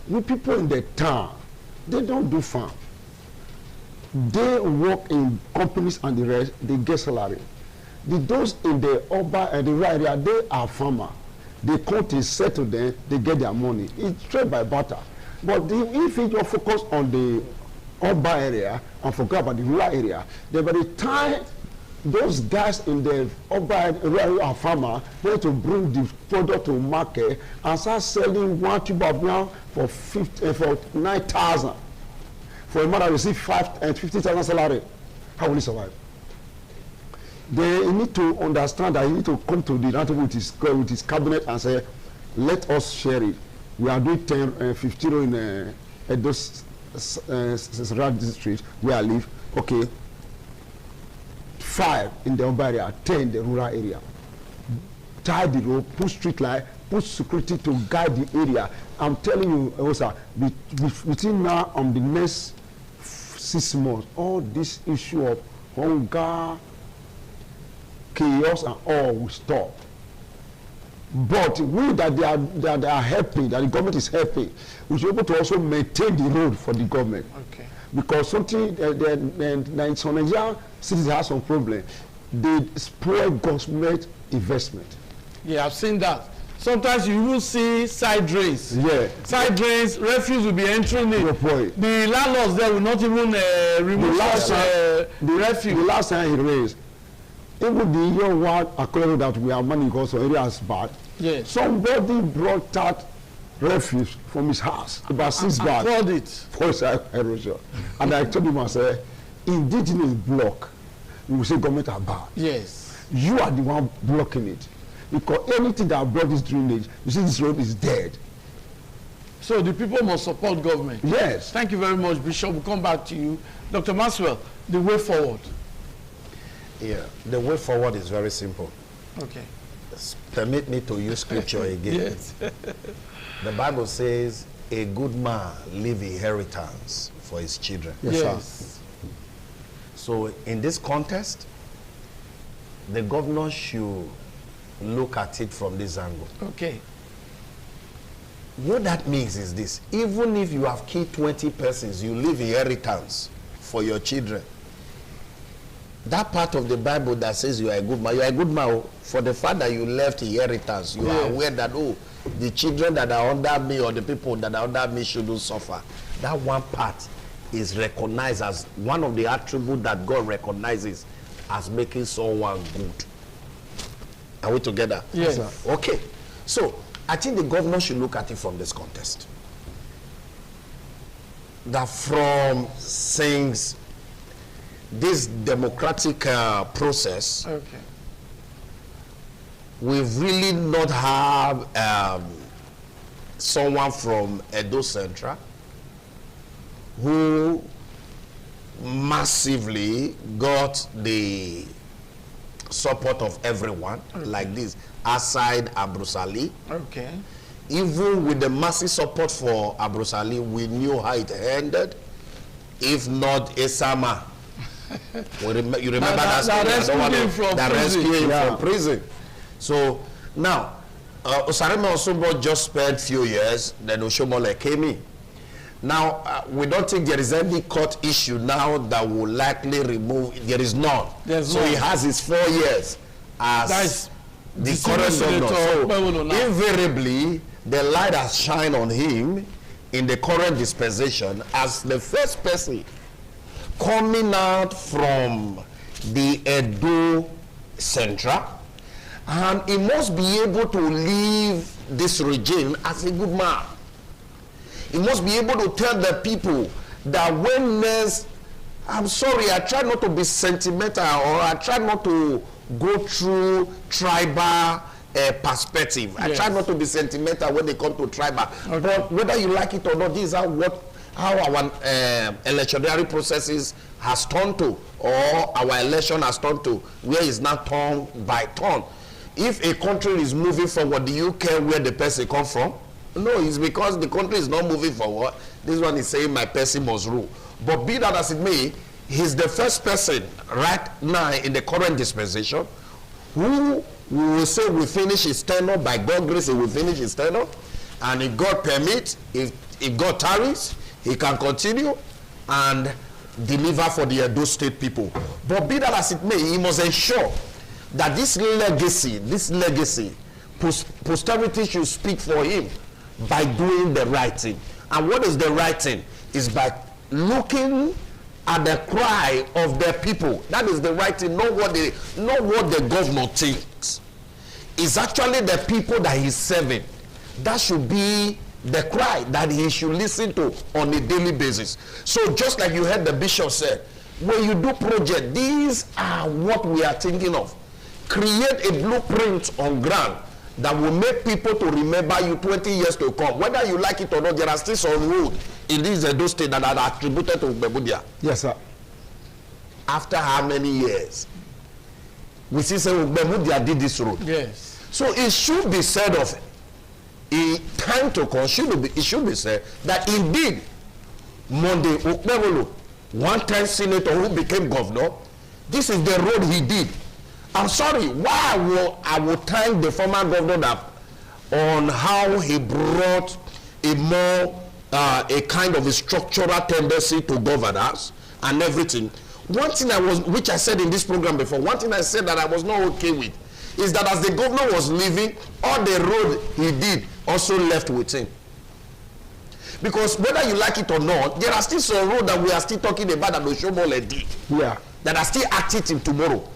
with people in the town, they don't do farm. they work in companies and the rest, they get salary. Those in the urban and the rural area, they are farmer. They come to settle them, they get their money. It's trade by barter. But if you focus on the urban area and forget about the rural area, then by the time those guys in the urban rural are farmer, they have to bring the product to market and start selling 1 tube of yam for 9,000. For a man that receive 50,000 salary, how will he survive? They need to understand that he need to come to the round with his cabinet and say, let us share it. We are doing 15 in those district where I live. Okay, 5 in the urban area, 10 in the rural area. Tie the road, put street light, put security to guide the area. I'm telling you, also, between now and the next 6 months, all this issue of hunger, chaos, and all will stop. But we that they are helping, that the government is helping, we should be able to also maintain the road for the government. Okay. Because something some Nigerian cities have some problem. They spoil government investment. Yeah, I've seen that. Sometimes you will see side drains. Yeah. Side drains, refuse will be entering it. The landlords there will not even remove the refuse. The last time he raised, even the year one according that we have money because the area is bad. Yes. Somebody brought that refuse from his house, about 6 bags. Poured it. For erosion. And I told him, I said, indigenous block, you will say government are bad. Yes. You are the one blocking it. Because anything that brought this drainage, you see this road is dead. So the people must support government. Yes. Thank you very much, Bishop. We'll come back to you. Dr. Maxwell, the way forward. Yeah, the way forward is very simple. Okay. Permit me to use scripture again. Yes. The Bible says, a good man leave inheritance for his children. Yes. So in this context, the governor should look at it from this angle. Okay. What that means is this: even if you have killed 20 persons, you leave inheritance for your children. That part of the Bible that says you are a good man, you are a good man for the fact that you left inheritance. You are aware that, oh, the children that are under me or the people that are under me shouldn't suffer. That one part is recognized as one of the attributes that God recognizes as making someone good. Are we together? Yes. Okay. So I think the governor should look at it from this context. That from things, this democratic process, okay, we've really not have someone from Edo Central who massively got the support of everyone, like this, aside Abrusali. Okay. Even with the massive support for Abrusali, we knew how it ended. If not Esama. You remember that story? That rescued him from prison. So now, Osareme Osumbo just spent few years, then Oshomole came in. Now, we don't think there is any court issue now that will likely remove. There is none. So he has his 4 years as the current governor. So invariably, the light has shined on him in the current dispensation as the first person coming out from the Edo Central, and he must be able to leave this regime as a good man. He must be able to tell the people that when there's, I'm sorry, I try not to be sentimental, or I try not to go through tribal perspective. Yes. I try not to be sentimental when they come to tribal. Okay. But whether you like it or not, this is how our electionary processes has turned to, or our election has turned to, where it's now turn by turn. If a country is moving forward, do you care where the person comes from? No, it's because the country is not moving forward. This one is saying my person must rule. But be that as it may, he's the first person right now in the current dispensation who we will say will finish his tenure. By God's grace, he will finish his tenure. And if God permits, if God tarries, he can continue. And deliver for the Edo State people. But be that as it may, he must ensure that this legacy, posterity should speak for him by doing the right thing. And what is the right thing? Is by looking at the cry of the people. That is the right thing, not what the governor thinks. It's actually the people that he's serving. That should be the cry that he should listen to on a daily basis. So just like you heard the bishop say, when you do project, these are what we are thinking of. Create a blueprint on ground that will make people to remember you 20 years to come. Whether you like it or not, there are still some roads in this Edo State that are attributed to Ugbemudia. Yes, sir. After how many years? We see say Ugbemudia did this road. Yes. So it should be said of in time to come, it should be said that indeed Monday Okpebholo, one-time senator who became governor, this is the road he did. I'm sorry, why I will thank the former governor on how he brought a more a kind of a structural tendency to governance and everything. One thing which I said in this program before, one thing I said that I was not okay with is that as the governor was leaving, all the road he did also left with him. Because whether you like it or not, there are still some road that we are still talking about that Oshomole did. Yeah. That are still active till tomorrow.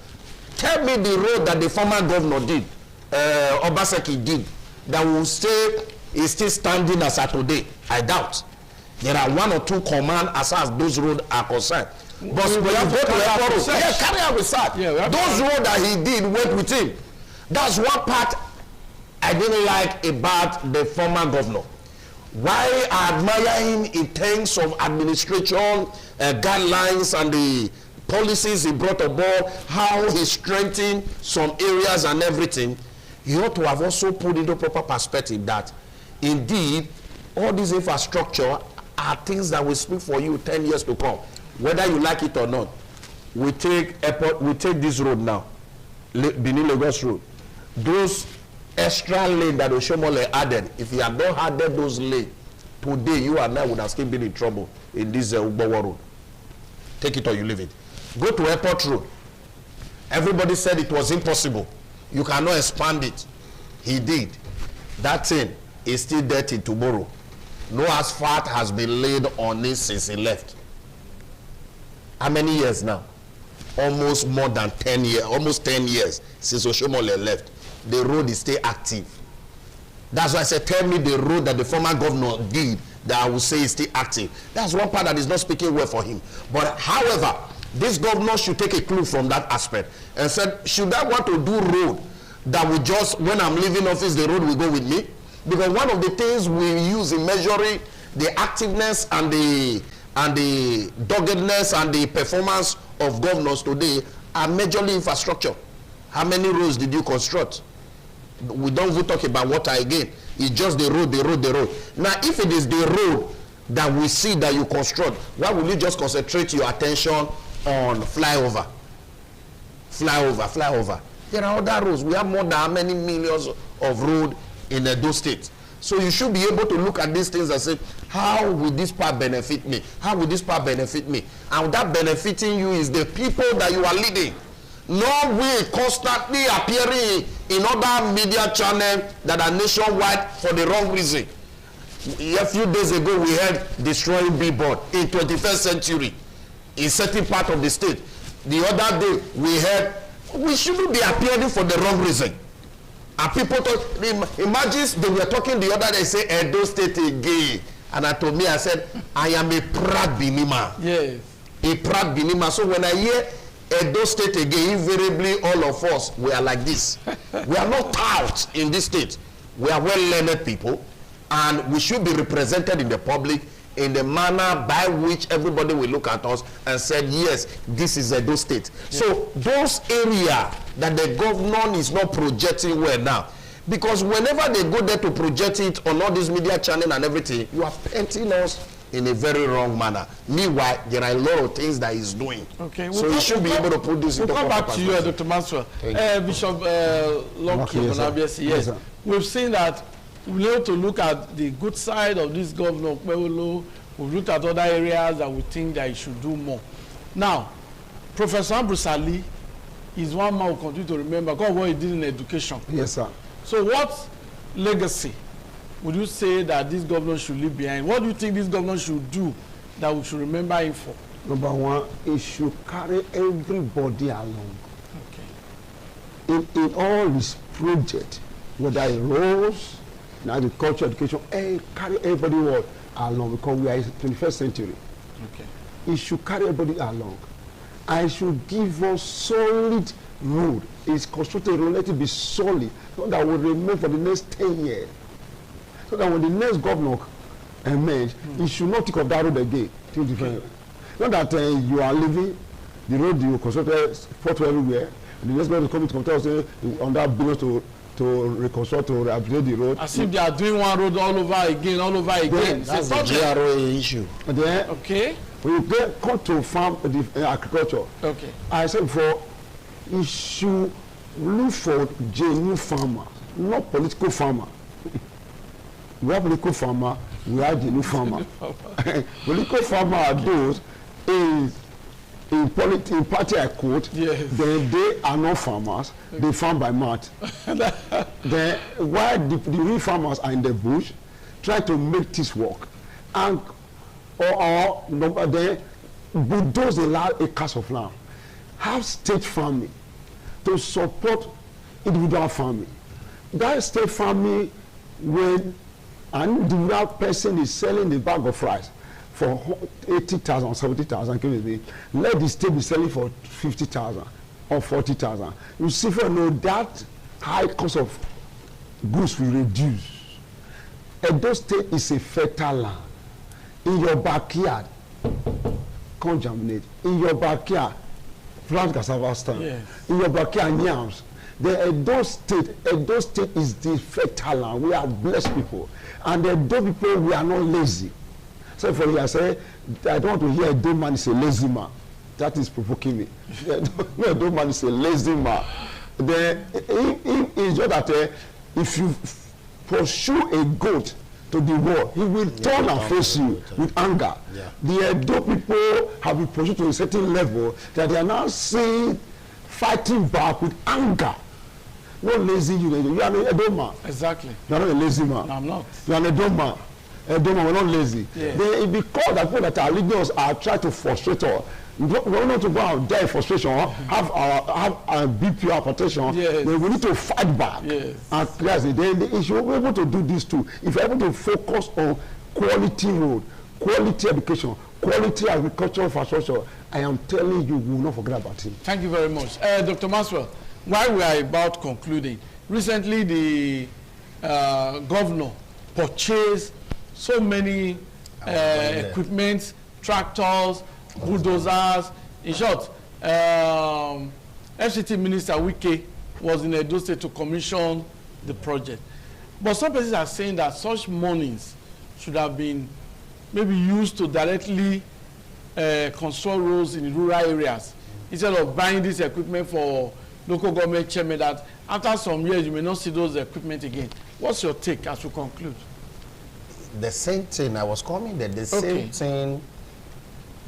Tell me the road that the former governor did, Obaseki did, that will say is still standing as of today. I doubt. There are one or two command as far as those roads are concerned. But when you go to Airport Road, carry out research. Those roads that he did went with him. That's one part I didn't like about the former governor. Why I admire him in terms of administration, guidelines, and the policies he brought aboard, how he strengthened some areas and everything, you ought to have also put into proper perspective that indeed all this infrastructure are things that will speak for you 10 years to come. Whether you like it or not, we take this road now, Benin Lagos Road. Those extra lane that Oshomole added, if you had not added those lanes, today you and I would have still been in trouble in this Ugbowo Road. Take it or you leave it. Go to Airport Road. Everybody said it was impossible. You cannot expand it. He did. That thing is still there till tomorrow. No asphalt has been laid on it since he left. How many years now? Almost more than 10 years, almost 10 years since Oshomole left. The road is still active. That's why I said, tell me the road that the former governor did that I will say is still active. That's one part that is not speaking well for him. But however, this governor should take a clue from that aspect and said, should I want to do road that will just, when I'm leaving office, the road will go with me? Because one of the things we use in measuring the activeness and the doggedness and the performance of governors today are majorly infrastructure. How many roads did you construct? We don't even talk about water again. It's just the road, the road, the road. Now, if it is the road that we see that you construct, why will you just concentrate your attention on flyover? Flyover. There are other roads. We have more than how many millions of roads in Edo State. So you should be able to look at these things and say, how will this part benefit me? How will this part benefit me? And that benefiting you is the people that you are leading. No way constantly appearing in other media channels that are nationwide for the wrong reason. A few days ago, we heard destroying billboard in 21st century in certain part of the state. The other day, we heard we shouldn't be appearing for the wrong reason. And people talk, imagine they were talking the other day, say Edo State again. And I told me, I said, I am a proud Binima. Yes. A proud Binima. So when I hear Edo State again, invariably all of us, we are like this. We are not tout in this state. We are well-learned people, and we should be represented in the public in the manner by which everybody will look at us and say, yes, this is Edo State. Yeah. So those areas that the governor is not projecting well now, because whenever they go there to project it on all these media channels and everything, you are painting us in a very wrong manner. Meanwhile, there are a lot of things that he's doing. Okay, so you should be able to put this into proper perspective. We'll come back to you, Dr. Maxwell. Bishop Longki, yes. We've seen that we need to look at the good side of this governor, Okpebholo. We've looked at other areas that we think that he should do more. Now, Professor Ambrose Ali is one man who continue to remember God what he did in education. Yes, sir. So what legacy would you say that this governor should leave behind? What do you think this governor should do that we should remember him for? Number one, he should carry everybody along. Okay. In all his projects, whether it roads, in agriculture, education, carry everybody along because we are in the 21st century. Okay. He should carry everybody along. I should give us solid road. His constructed road, let it be solid, so that will remain for the next 10 years. So that when the next governor emerge, he should not think of that road again. Okay. Not that you are leaving the road you constructed photo everywhere, and the next governor is coming to contact us on that billion to reconstruct, to rehabilitate the road. As if they are doing one road all over again. That's the GRA issue. And then, okay. When you come to farm agriculture, okay. I said before, you should look for genuine farmer, not political farmer. We have political farmer, we have genuine farmer. Political farmer are those in party I quote, yes. Then they are not farmers, they farm by mouth. Then while the real farmers are in the bush, trying to make this work. And or then bulldoze a large acres of land. Have state farming to support individual farming. That state farming, when an individual person is selling a bag of rice for 80,000 or 70,000, let the state be selling for 50,000 or 40,000. You see, for know that high cost of goods will reduce. Edo State is a fertile land. In your backyard, come germinate. In your backyard, plant cassava stand. Yes. In your backyard, yams. The Edo State is the fertile land. We are blessed people. And the Edo people, we are not lazy. So for you, I say, I don't want to hear Edo man is a lazy man. That is provoking me. Edo man is a lazy man. It's just that if you pursue a goat to the war, he will turn and face you with anger. Yeah. The Edo people have been pursued to a certain level that they are now seeing fighting back with anger. Not lazy, you are an Edo man. Exactly. You are not a lazy man. No, I'm not. You are an Edo man. Edo man, we're not lazy. Yeah. Because the people that are leading us are trying to frustrate us. We don't want to go out there in frustration, have our BP hypertension. Yes. Then we need to fight back. Yes. And then you should be able to do this too. If you're able to focus on quality road, quality education, quality agricultural infrastructure, I am telling you, we will not forget about it. Thank you very much. Dr. Maxwell, while we are about concluding, recently the governor purchased so many equipment, tractors, bulldozers. In short, FCT Minister Wike was in Edo State to commission the project. But some persons are saying that such monies should have been maybe used to directly construct roads in rural areas instead of buying this equipment for local government chairman, that after some years you may not see those equipment again. What's your take as we conclude? The same thing, I was coming there, the same thing,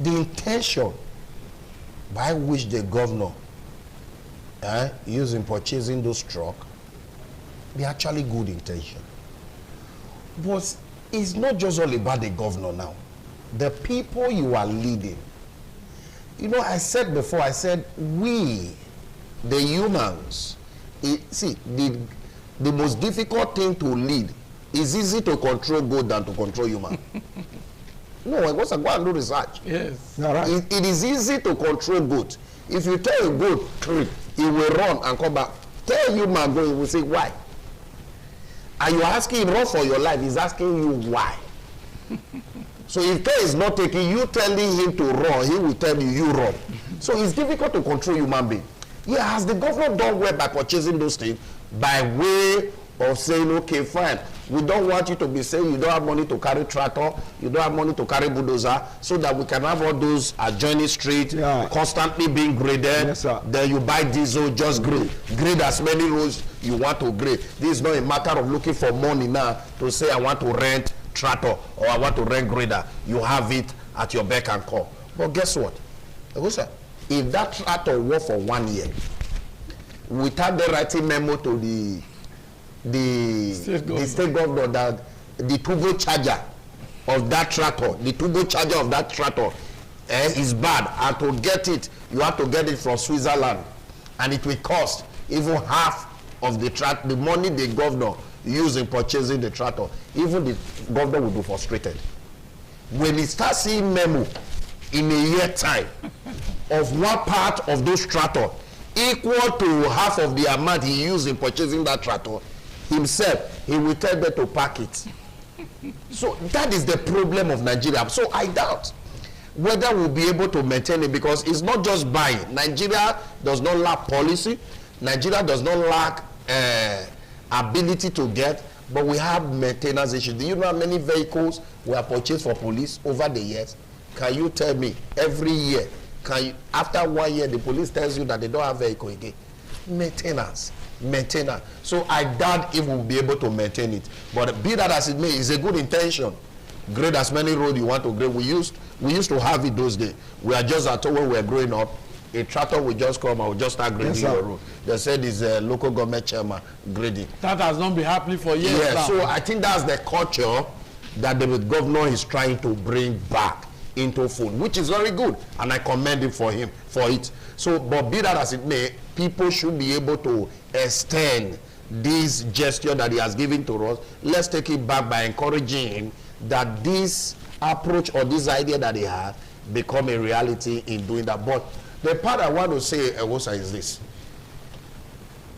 the intention by which the governor using purchasing those trucks, they're actually good intention. But it's not just all about the governor now. The people you are leading. You know, I said before, I said, we, the humans, see, the most difficult thing to lead is easy to control good than to control human. No, I was go and do research. Yes. Right. It is easy to control goat. If you tell a goat, he will run and come back. Tell human go, he will say, why? And you're asking him run for your life, he's asking you why. So if care is not taking, you telling him to run, he will tell you, you run. So it's difficult to control human being. Yeah, has the government done well by purchasing those things by way of saying, okay, fine, we don't want you to be saying you don't have money to carry tractor, you don't have money to carry bulldozer, so that we can have all those adjoining streets constantly being graded. Yes, sir. Then you buy diesel, just grade as many roads you want to grade. This is not a matter of looking for money now to say I want to rent tractor or I want to rent grader. You have it at your beck and call. But guess what? If that tractor work for 1 year, without the writing memo to the state governor that the turbo charger of that tractor, is bad, and to get it, you have to get it from Switzerland, and it will cost even half of the money the governor used in purchasing the tractor. Even the governor will be frustrated. When he starts seeing memo in a year time of one part of those tractor equal to half of the amount he used in purchasing that tractor, himself, he will tell them to pack it. So that is the problem of Nigeria. So I doubt whether we'll be able to maintain it, because it's not just buying. Nigeria does not lack policy. Nigeria does not lack ability to get, but we have maintenance issues. Do you know how many vehicles were purchased for police over the years? Can you tell me every year? After 1 year, the police tells you that they don't have vehicle again? Maintenance. So I doubt if we'll be able to maintain it. But be that as it may, it's a good intention. Grade as many roads you want to grade. We used to have it those days. We are just at when we were growing up, a tractor will just come and will just start grading your road. They said it's a local government chairman grading. That has not been happening for years now. So I think that's the culture that the governor is trying to bring back into food, which is very good, and I commend him for it. So, but be that as it may, people should be able to extend this gesture that he has given to us. Let's take it back by encouraging him that this approach or this idea that he has become a reality in doing that. But the part I want to say, Ewosa, is this.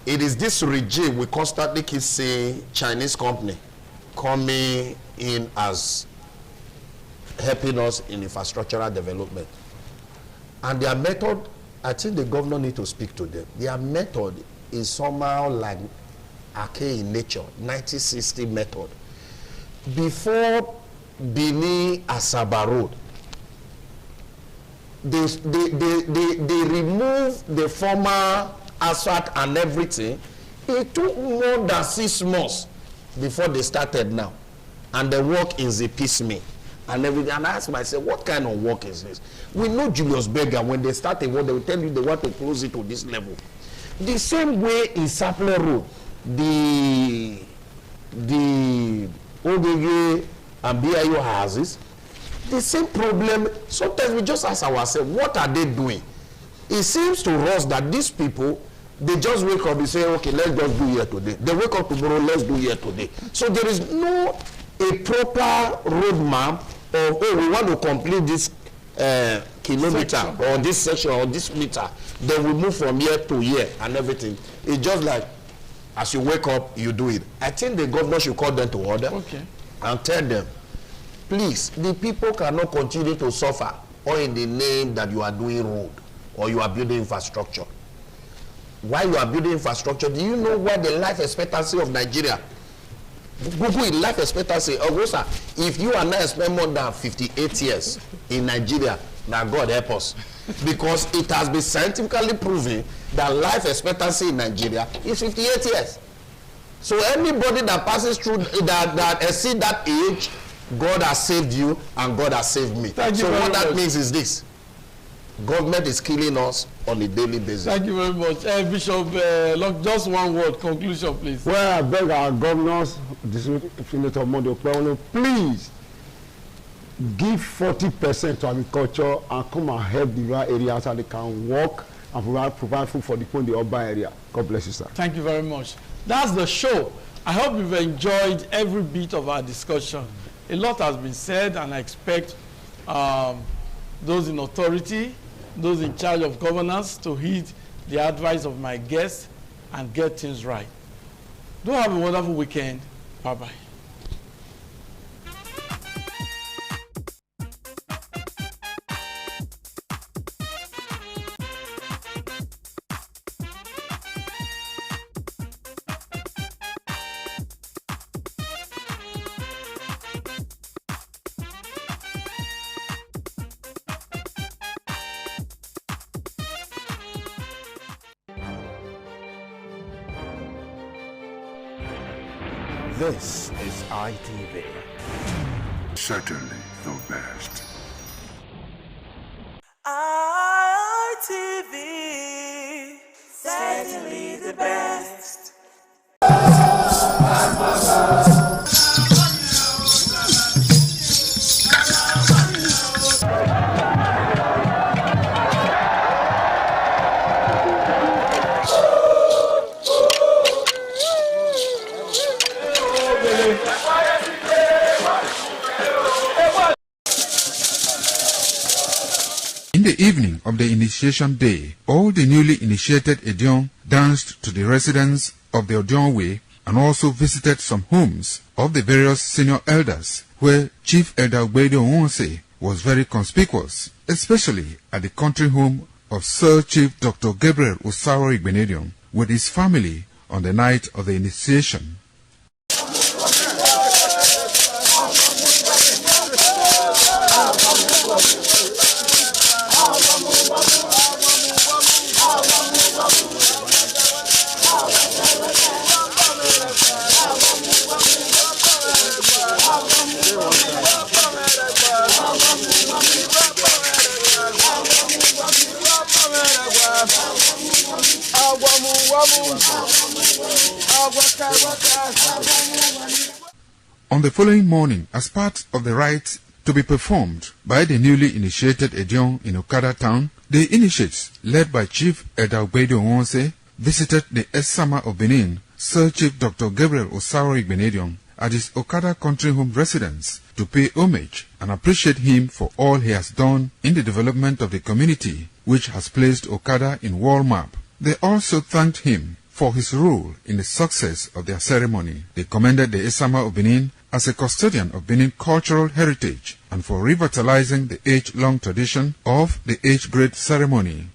It is this regime we constantly keep saying Chinese company coming in as helping us in infrastructural development. And their method, I think the governor need to speak to them. Their method is somehow like archaic in nature, 1960 method. Before Benin Asaba Road, they removed the former asphalt and everything. It took more than 6 months before they started now. And the work is a piecemeal and everything. And I asked myself, what kind of work is this? We know Julius Berger, when they start a work, they will tell you they want to close it to this level. The same way in Sapler Road, the ODG and BIO houses, the same problem. Sometimes we just ask ourselves, what are they doing? It seems to us that these people, they just wake up and say, okay, let's just do here today. They wake up tomorrow, let's do here today. So there is no a proper roadmap of, oh, we want to complete this kilometer section, or this section or this meter. Then we move from here to here and everything. It's just like, as you wake up, you do it. I think the governor should call them to order and tell them, please, the people cannot continue to suffer or in the name that you are doing road or you are building infrastructure. While you are building infrastructure, do you know what the life expectancy of Nigeria? Google in life expectancy. Augusta, if you are not spend more than 58 years in Nigeria, now God help us. Because it has been scientifically proven that life expectancy in Nigeria is 58 years. So anybody that passes through that exceeds that age, God has saved you and God has saved me. So what that means is this. Government is killing us on a daily basis. Thank you very much. Bishop, just one word, conclusion, please. Well, I beg our governors, Senator Mondo, please give 40% to agriculture and come and help the rural areas so they can work and provide food for the people in the urban area. God bless you, sir. Thank you very much. That's the show. I hope you've enjoyed every bit of our discussion. A lot has been said, and I expect those in authority, those in charge of governance to heed the advice of my guests and get things right. Do have a wonderful weekend. Bye-bye. This is ITV. Certainly the best. I certainly the best. In the evening of the initiation day, all the newly initiated Edion danced to the residents of the Odion Way and also visited some homes of the various senior elders, where Chief Elder Ogbede Onwonse was very conspicuous, especially at the country home of Sir Chief Dr. Gabriel Osawo Igbenedion with his family on the night of the initiation. On the following morning, as part of the rite to be performed by the newly initiated Edion in Okada town, the initiates, led by Chief Elder Ogbede Onwonse, visited the Esama of Benin, Sir Chief Dr. Gabriel Osawo Igbenedion, at his Okada country home residence to pay homage and appreciate him for all he has done in the development of the community, which has placed Okada in world map. They also thanked him for his role in the success of their ceremony. They commended the Esama of Benin as a custodian of Benin cultural heritage and for revitalizing the age-long tradition of the age-grade ceremony.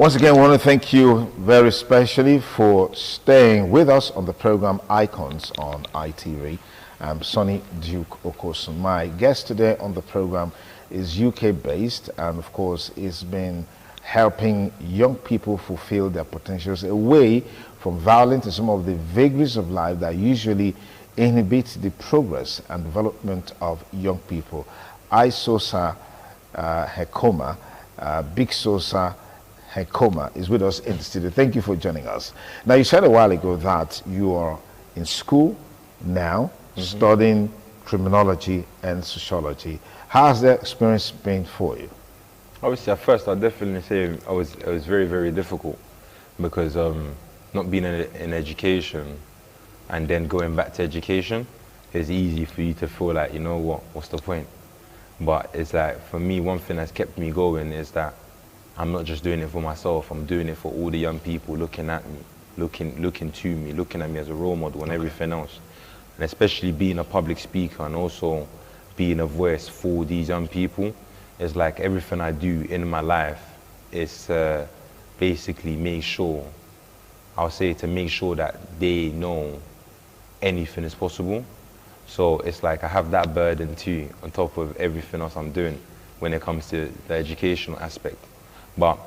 Once again, I want to thank you very specially for staying with us on the program Icons on ITV. I'm Sonny Duke Okosun. My guest today on the program is UK-based, and of course, it's been helping young people fulfill their potentials away from violence and some of the vagaries of life that usually inhibit the progress and development of young people. Isosa Hekoma, Big Sosa Hekoma is with us in the studio. Thank you for joining us. Now, you said a while ago that you are in school now, studying criminology and sociology. How has that experience been for you? Obviously, at first, I'd definitely say it was very, very difficult because not being in education and then going back to education, it's easy for you to feel like, you know what, what's the point? But it's like, for me, one thing that's kept me going is that I'm not just doing it for myself, I'm doing it for all the young people looking at me, looking to me, looking at me as a role model and everything else. And especially being a public speaker and also being a voice for these young people, it's like everything I do in my life is basically make sure, I'll say to make sure that they know anything is possible. So it's like I have that burden too, on top of everything else I'm doing when it comes to the educational aspect. But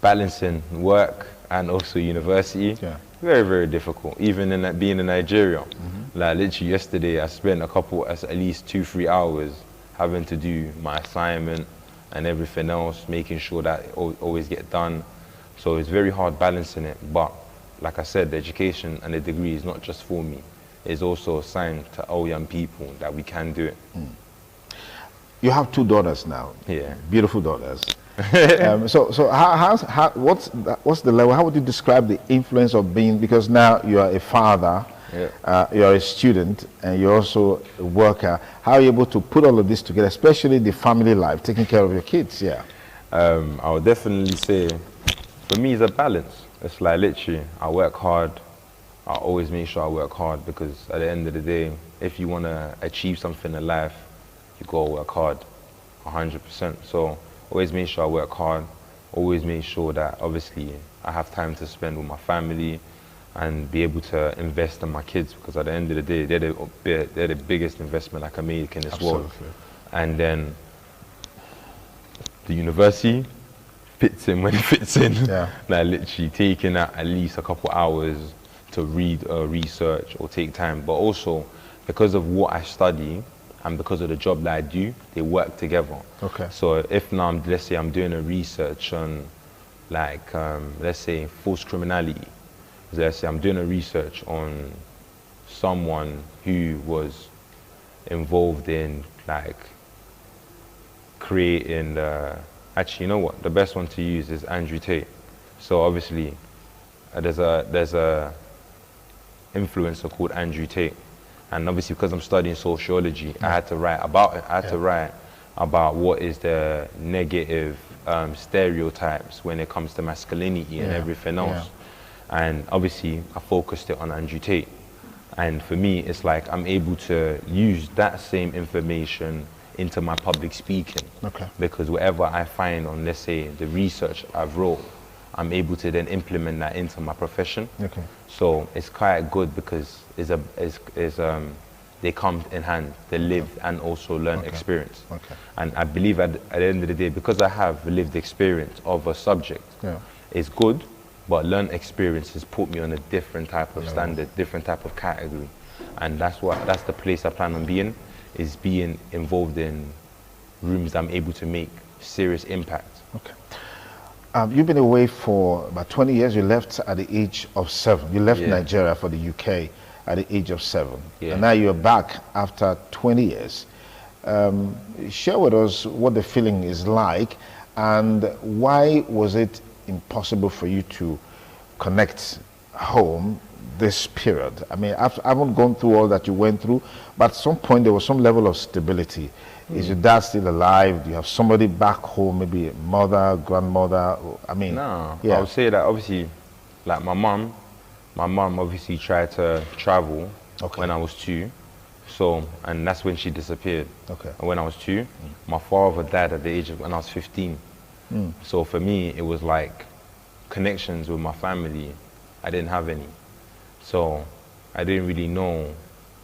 balancing work and also university, very, very difficult. Even in being in Nigeria, like literally yesterday, I spent at least 2-3 hours having to do my assignment and everything else, making sure that it always get done. So it's very hard balancing it. But like I said, the education and the degree is not just for me. It's also a sign to all young people that we can do it. You have 2 daughters now. Yeah. Beautiful daughters. So what's the level? How would you describe the influence of being, because now you are a father, you are a student, and you're also a worker. How are you able to put all of this together, especially the family life, taking care of your kids? Yeah. I would definitely say, for me, it's a balance. It's like literally, I work hard. I always make sure I work hard because at the end of the day, if you want to achieve something in life, you gotta work hard, 100%. So always make sure I work hard. Always make sure that obviously I have time to spend with my family and be able to invest in my kids, because at the end of the day, they're the biggest investment I can make in this world. And then the university fits in when it fits in. Like literally taking at least a couple hours to read or research or take time. But also because of what I study and because of the job that I do, they work together. Okay. So if now, let's say I'm doing a research on like, let's say forced criminality. Let's say I'm doing a research on someone who was involved in like creating actually, you know what? The best one to use is Andrew Tate. So obviously, there's a influencer called Andrew Tate, and obviously because I'm studying sociology, I had to write about it. I had to write about what is the negative stereotypes when it comes to masculinity and everything else. And obviously, I focused it on Andrew Tate. And for me, it's like I'm able to use that same information into my public speaking. Because whatever I find on, let's say, the research I've wrote, I'm able to then implement that into my profession. So it's quite good because they come in hand, the lived and also learned experience. And I believe at the end of the day, because I have lived experience of a subject, it's good, but learned experience has put me on a different type of standard, different type of category. And that's the place I plan on being, is being involved in rooms that I'm able to make serious impact. You've been away for about 20 years. You left at the age of 7. You left Nigeria for the UK at the age of 7. And now you're back after 20 years. Share with us what the feeling is like and why was it impossible for you to connect home this period? I mean, I haven't gone through all that you went through, but at some point there was some level of stability. Is your dad still alive? Do you have somebody back home, maybe a mother, grandmother? I mean, I would say that obviously, like my mom obviously tried to travel when I was 2. So, and that's when she disappeared. And when I was 2, my father died at the age of when I was 15. So for me, it was like connections with my family, I didn't have any. So I didn't really know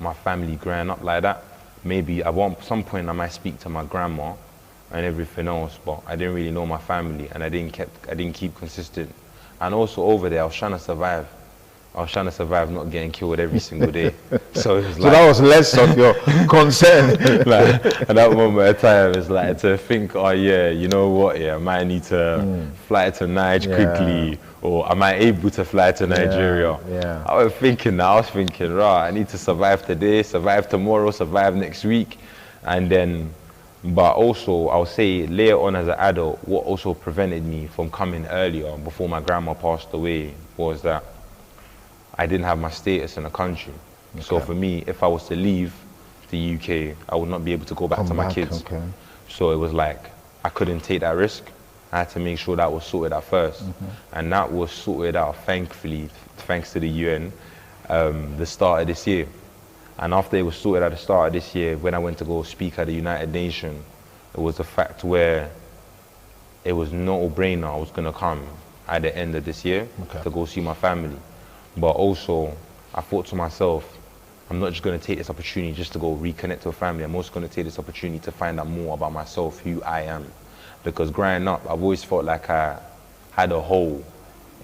my family growing up like that. Maybe at some point I might speak to my grandma and everything else, but I didn't really know my family, and I didn't keep consistent. And also over there, I was trying to survive. I was trying to survive not getting killed every single day. So it was like, that was less of your concern. Like, at that moment of time, it's like to think, oh yeah, you know what, yeah, I might need to fly to Nigeria quickly, or am I able to fly to Nigeria? Yeah. I was thinking, right, I need to survive today, survive tomorrow, survive next week. And then, but also, I'll say later on as an adult, what also prevented me from coming earlier, before my grandma passed away, was that I didn't have my status in the country. Okay. So for me, if I was to leave the UK, I would not be able to go back to my kids. Okay. So it was like, I couldn't take that risk. I had to make sure that was sorted out first. And that was sorted out, thankfully, thanks to the UN, the start of this year. And after it was sorted at the start of this year, when I went to go speak at the United Nations, it was a fact where it was no-brainer I was gonna come at the end of this year to go see my family. But also, I thought to myself, I'm not just going to take this opportunity just to go reconnect to a family. I'm also going to take this opportunity to find out more about myself, who I am. Because growing up, I've always felt like I had a hole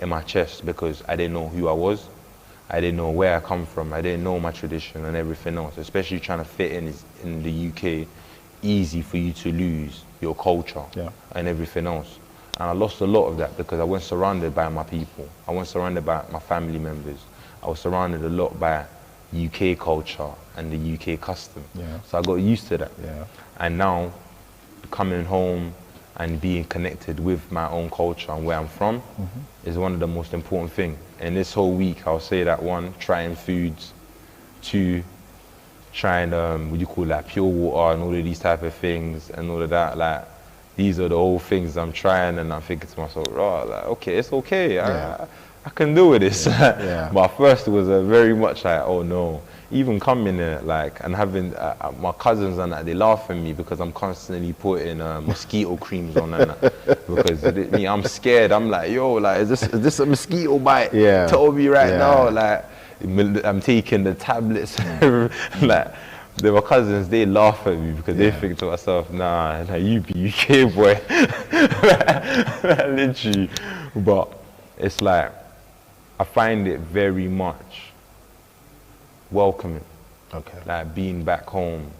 in my chest because I didn't know who I was. I didn't know where I come from. I didn't know my tradition and everything else. Especially trying to fit in the UK, easy for you to lose your culture and everything else. And I lost a lot of that because I wasn't surrounded by my people. I wasn't surrounded by my family members. I was surrounded a lot by UK culture and the UK custom. So I got used to that. And now, coming home and being connected with my own culture and where I'm from is one of the most important things. And this whole week, I'll say that one, trying foods, two, trying, what do you call that, pure water and all of these type of things and all of that. Like, these are the old things I'm trying, and I'm thinking to myself, right, like, okay, it's okay. I can do with this. But at first it was very much like, oh no. Even coming there, like, and having my cousins and that, they laugh at me because I'm constantly putting mosquito creams on and that. Because I'm scared. I'm like, yo, like, is this a mosquito bite? Tell me right now, like, I'm taking the tablets. Like, my cousins, they laugh at me because they think to myself, nah, you be UK boy. Literally. But it's like, I find it very much welcoming. Like being back home,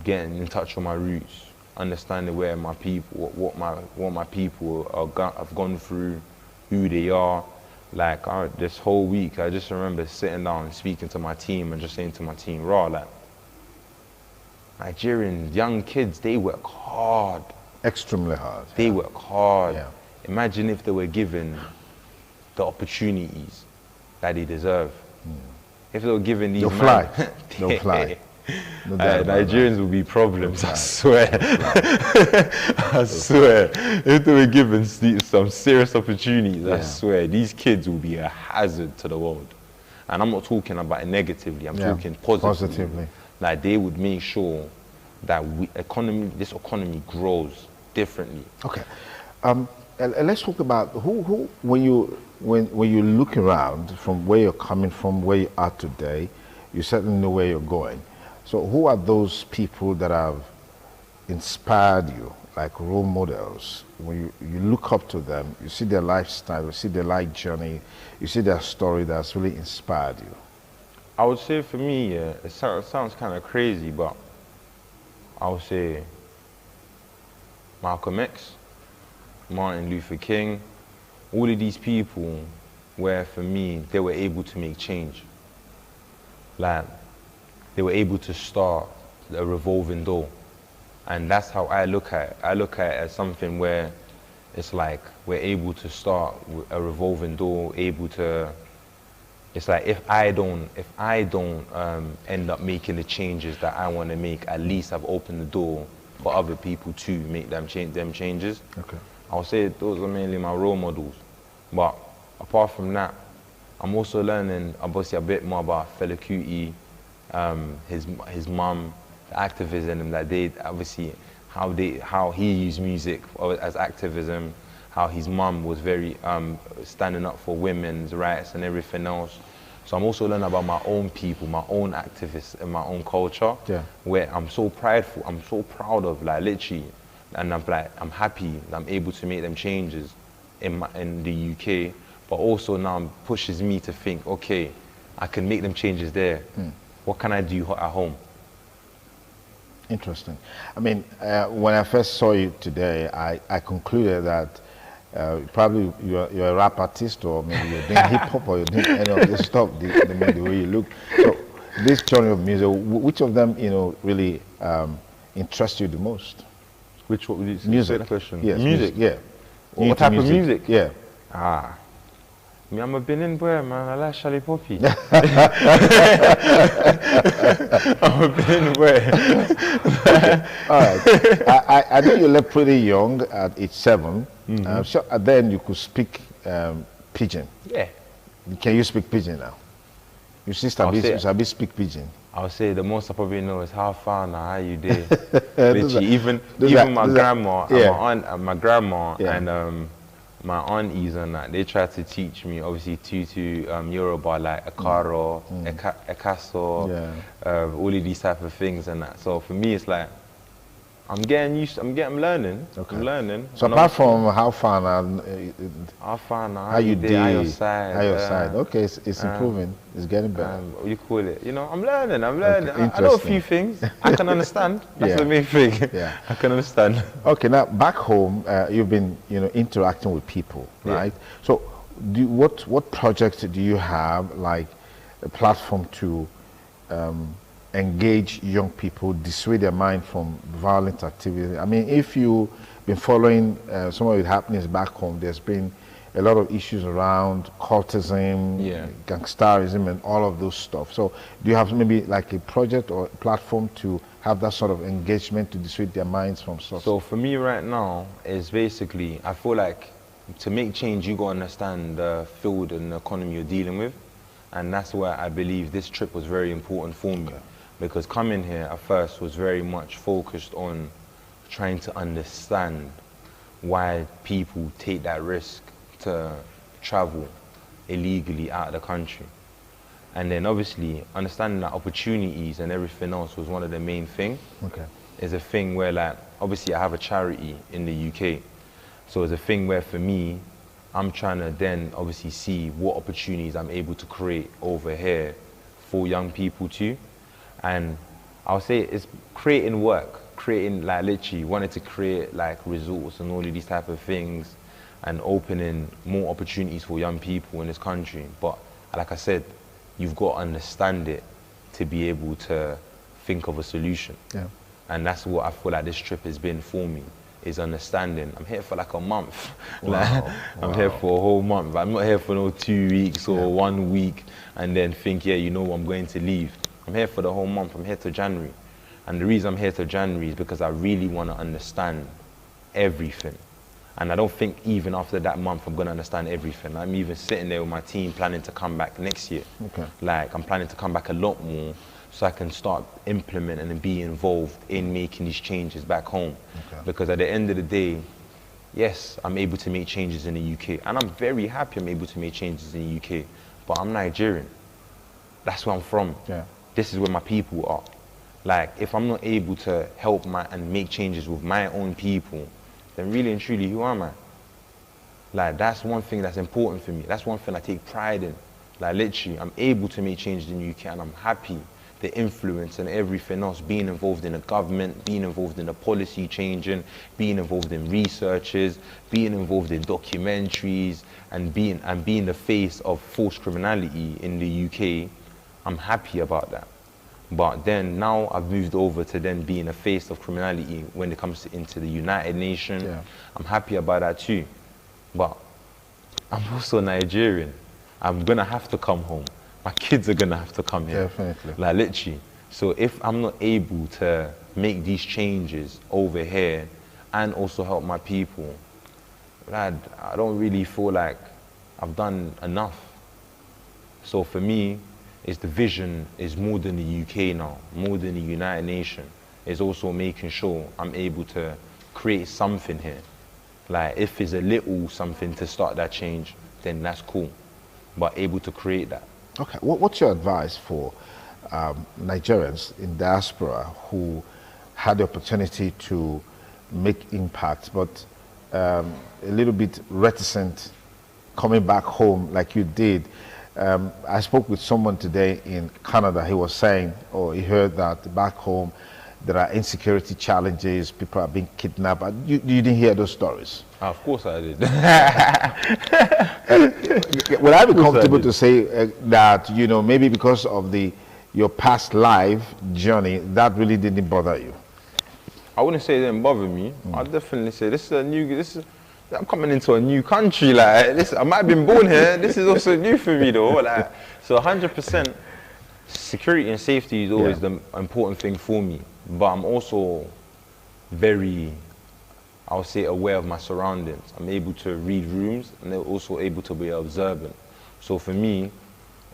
getting in touch with my roots, understanding where my people, what my people have gone through, who they are. Like this whole week, I just remember sitting down and speaking to my team and just saying to my team, raw, like, Nigerian young kids, they work hard. Extremely hard. They work hard. Imagine if they were given the opportunities that they deserve. If they were given these... They'll fly. They'll fly. No Nigerians will be problems, I swear. I swear. If they were given some serious opportunities, I swear, these kids will be a hazard to the world. And I'm not talking about it negatively, I'm talking positively. Like, they would make sure that this economy grows differently. Okay. Let's talk about who when you look around from where you're coming from, where you are today, you certainly know where you're going. So who are those people that have inspired you, like role models? When you look up to them, you see their lifestyle, you see their life journey, you see their story that's really inspired you. I would say for me, it sounds kind of crazy, but I would say Malcolm X, Martin Luther King, all of these people where for me, they were able to make change. Like, they were able to start a revolving door. And that's how I look at it. I look at it as something where it's like we're able to start a revolving door, it's like if I don't end up making the changes that I want to make, at least I've opened the door for other people to make them changes. I'll say those are mainly my role models. But apart from that, I'm also learning obviously a bit more about Fela Kuti, his mum, the activism that they obviously how he used music as activism, how his mum was very standing up for women's rights and everything else. So I'm also learning about my own people, my own activists and my own culture, where I'm so prideful, I'm so proud of, like literally, and I'm happy that I'm able to make them changes in the UK, but also now pushes me to think, okay, I can make them changes there. What can I do at home? Interesting. I mean, when I first saw you today, I concluded that probably you're a rap artist, or maybe you're doing hip hop, or you're doing any of this stuff, the way you look. So this genre of music, which of them, really interests you the most? Which what would you say? Music. That question? Yes, music. Yeah. What type of music? Yeah. Me, I'm a Benin boy, man. I like Charlie Poppy. I'm a Benin boy. All right. I know you left pretty young at age 7. So then you could speak Pidgin. Yeah. Can you speak Pidgin now? Your sister Sabi speak Pidgin. I'll say the most I probably know is how far now, how you did. even my grandma and my grandma and my aunties and that, they tried to teach me obviously Tutu, Yoruba, like Akaro, Ekaso, all of these type of things and that. So for me, it's like I'm learning. Okay. I'm learning. So apart from how far now, how you did, how your side. Okay, it's improving. It's getting better. What do you call it? I'm learning. Okay, I know a few things. I can understand. That's the main thing. Yeah. I can understand. Okay, now back home, you've been interacting with people, right? So, what projects do you have, like a platform to engage young people, dissuade their mind from violent activity? I mean, if you've been following some of the happenings back home, there's been a lot of issues around cultism, gangsterism, and all of those stuff. So do you have maybe like a project or a platform to have that sort of engagement to dissuade their minds from stuff? So for me right now, is basically, I feel like to make change, you got to understand the field and the economy you're dealing with. And that's where I believe this trip was very important for me. Because coming here at first was very much focused on trying to understand why people take that risk to travel illegally out of the country. And then obviously understanding that opportunities and everything else was one of the main things. Okay. It's a thing where, like, obviously I have a charity in the UK. So it's a thing where for me, I'm trying to then obviously see what opportunities I'm able to create over here for young people too. And I'll say it's creating work, creating, like, literally wanted to create like resorts and all of these type of things and opening more opportunities for young people in this country. But like I said, you've got to understand it to be able to think of a solution. Yeah. And that's what I feel like this trip has been for me, is understanding. I'm here for like a month. Wow. I'm here for a whole month. I'm not here for no 2 weeks or 1 week and then think, I'm going to leave. I'm here for the whole month. I'm here till January. And the reason I'm here till January is because I really want to understand everything. And I don't think even after that month I'm going to understand everything. I'm even sitting there with my team planning to come back next year. Okay. Like, I'm planning to come back a lot more so I can start implementing and be involved in making these changes back home. Okay. Because at the end of the day, yes, I'm able to make changes in the UK. And I'm very happy I'm able to make changes in the UK. But I'm Nigerian. That's where I'm from. Yeah. This is where my people are. Like, if I'm not able to help and make changes with my own people, then really and truly, who am I? Like, that's one thing that's important for me. That's one thing I take pride in. Like, literally, I'm able to make changes in the UK and I'm happy. The influence and everything else, being involved in the government, being involved in the policy changing, being involved in researches, being involved in documentaries, and being the face of forced criminality in the UK, I'm happy about that. But then now I've moved over to then being a face of criminality when it comes into the United Nations. Yeah. I'm happy about that too. But I'm also Nigerian. I'm gonna have to come home. My kids are gonna have to come here. Definitely. Like, literally. So if I'm not able to make these changes over here and also help my people, lad, I don't really feel like I've done enough. So for me, the vision is more than the UK now, more than the United Nations. It's also making sure I'm able to create something here. Like, if it's a little something to start that change, then that's cool. But able to create that. Okay, what's your advice for Nigerians in diaspora who had the opportunity to make impact, but a little bit reticent coming back home like you did? I spoke with someone today in Canada. He was saying, or he heard that back home there are insecurity challenges, people are being kidnapped. You didn't hear those stories? Of course I did. Would I be comfortable to say that, you know, maybe because of your past life journey, that really didn't bother you? I wouldn't say it didn't bother me. I'd definitely say I'm coming into a new country, like this. I might have been born here. This is also new for me, though. Like, so 100%, security and safety is always the important thing for me. But I'm also very, I'll say, aware of my surroundings. I'm able to read rooms, and they're also able to be observant. So for me,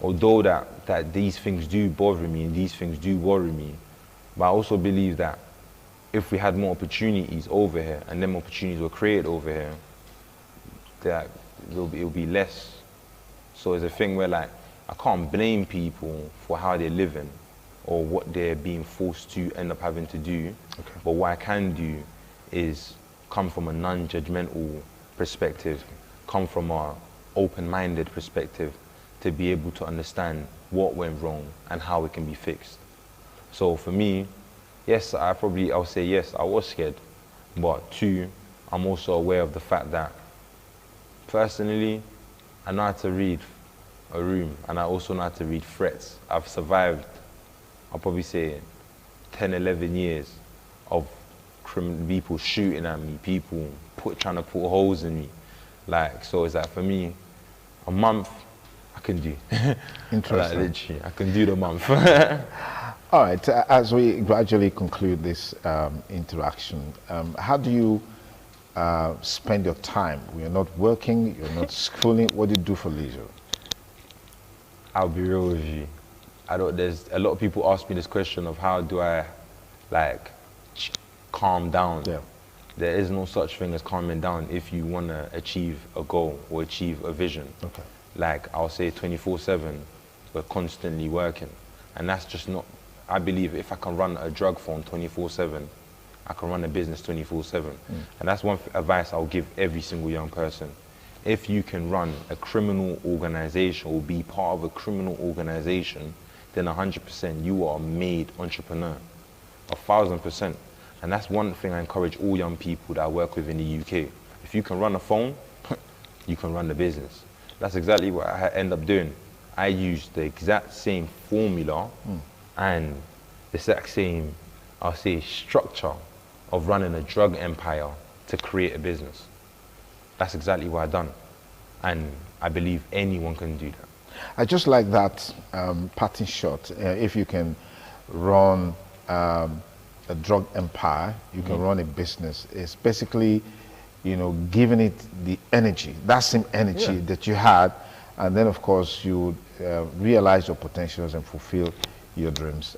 although that these things do bother me and these things do worry me, but I also believe that if we had more opportunities over here and them opportunities were created over here, that it'll be less. So it's a thing where, like, I can't blame people for how they're living or what they're being forced to end up having to do. Okay. But what I can do is come from a non-judgmental perspective, come from an open-minded perspective to be able to understand what went wrong and how it can be fixed. So for me, yes, I'll say yes, I was scared. But two, I'm also aware of the fact that personally, I know how to read a room and I also know how to read threats. I've survived, I'll probably say 10, 11 years of people shooting at me, people trying to put holes in me. Like, so it's like, for me, a month, I can do. Interesting. Like, literally, I can do the month. All right, as we gradually conclude this interaction, how do you spend your time? You're not working, you're not schooling. What do you do for leisure? I'll be real with you. There's a lot of people ask me this question of how do I, like, calm down. Yeah. There is no such thing as calming down if you want to achieve a goal or achieve a vision. Okay. Like, I'll say 24/7, we're constantly working. And that's just not, I believe if I can run a drug phone 24/7, I can run a business 24/7. And that's one advice I'll give every single young person. If you can run a criminal organization or be part of a criminal organization, then 100% you are a made entrepreneur, 1,000%. And that's one thing I encourage all young people that I work with in the UK. If you can run a phone, you can run the business. That's exactly what I end up doing. I use the exact same formula and the exact same, I'll say, structure of running a drug empire to create a business. That's exactly what I've done. And I believe anyone can do that. I just like that parting shot. If you can run a drug empire, you can run a business. It's basically, you know, giving it the energy, that same energy that you had, and then of course you realize your potentials and fulfill your dreams.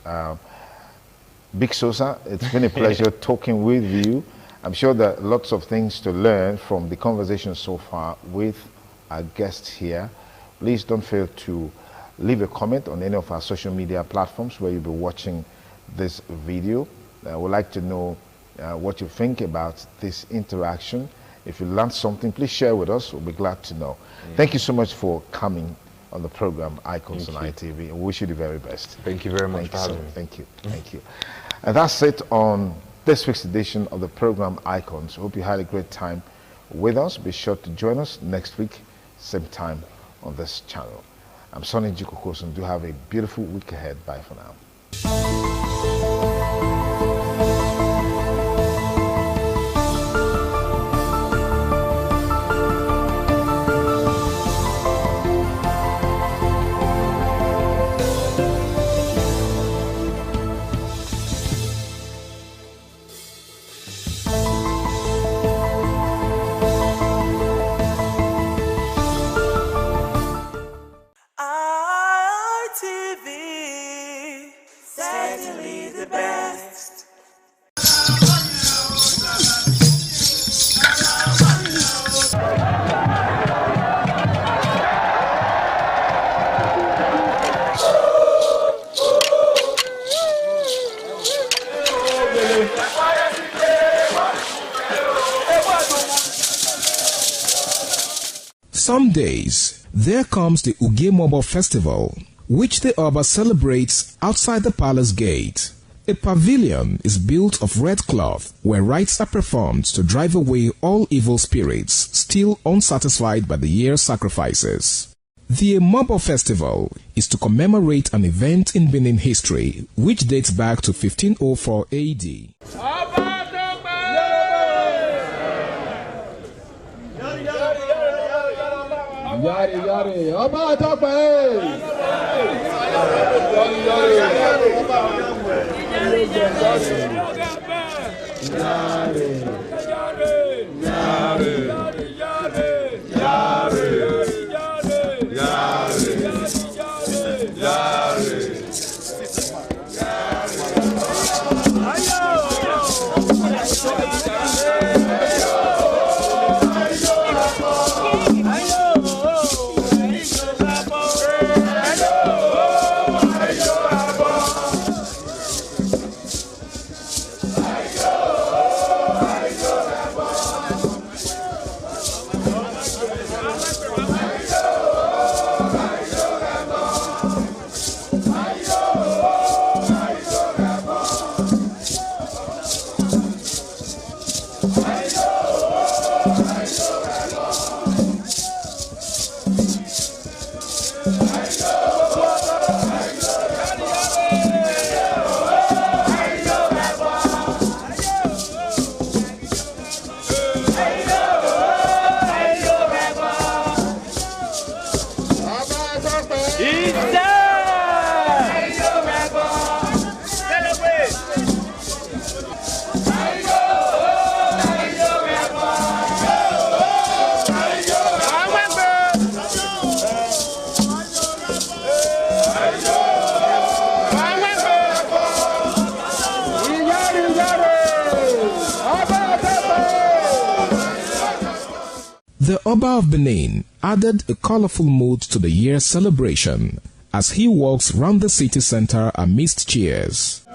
Big Sosa, it's been a pleasure talking with you. I'm sure there are lots of things to learn from the conversation so far with our guests here. Please don't fail to leave a comment on any of our social media platforms where you'll be watching this video. We'd like to know what you think about this interaction. If you learned something, please share with us. We'll be glad to know. Thank you so much for coming on the program Icons on ITV. We wish you the very best. Thank you very much for having me. Thank you. Thank you. And that's it on this week's edition of the program Icons. Hope you had a great time with us. Be sure to join us next week, same time on this channel. I'm Sonny Duke Okosun. Do have a beautiful week ahead. Bye for now. ITV, setting some days, there comes the Ugemobo Festival, which the Oba celebrates outside the palace gate. A pavilion is built of red cloth where rites are performed to drive away all evil spirits still unsatisfied by the year's sacrifices. The Emobo Festival is to commemorate an event in Benin history which dates back to 1504 AD. Yari yari, Oba Tope! The Oba of Benin added a colorful mood to the year's celebration as he walks round the city center amidst cheers.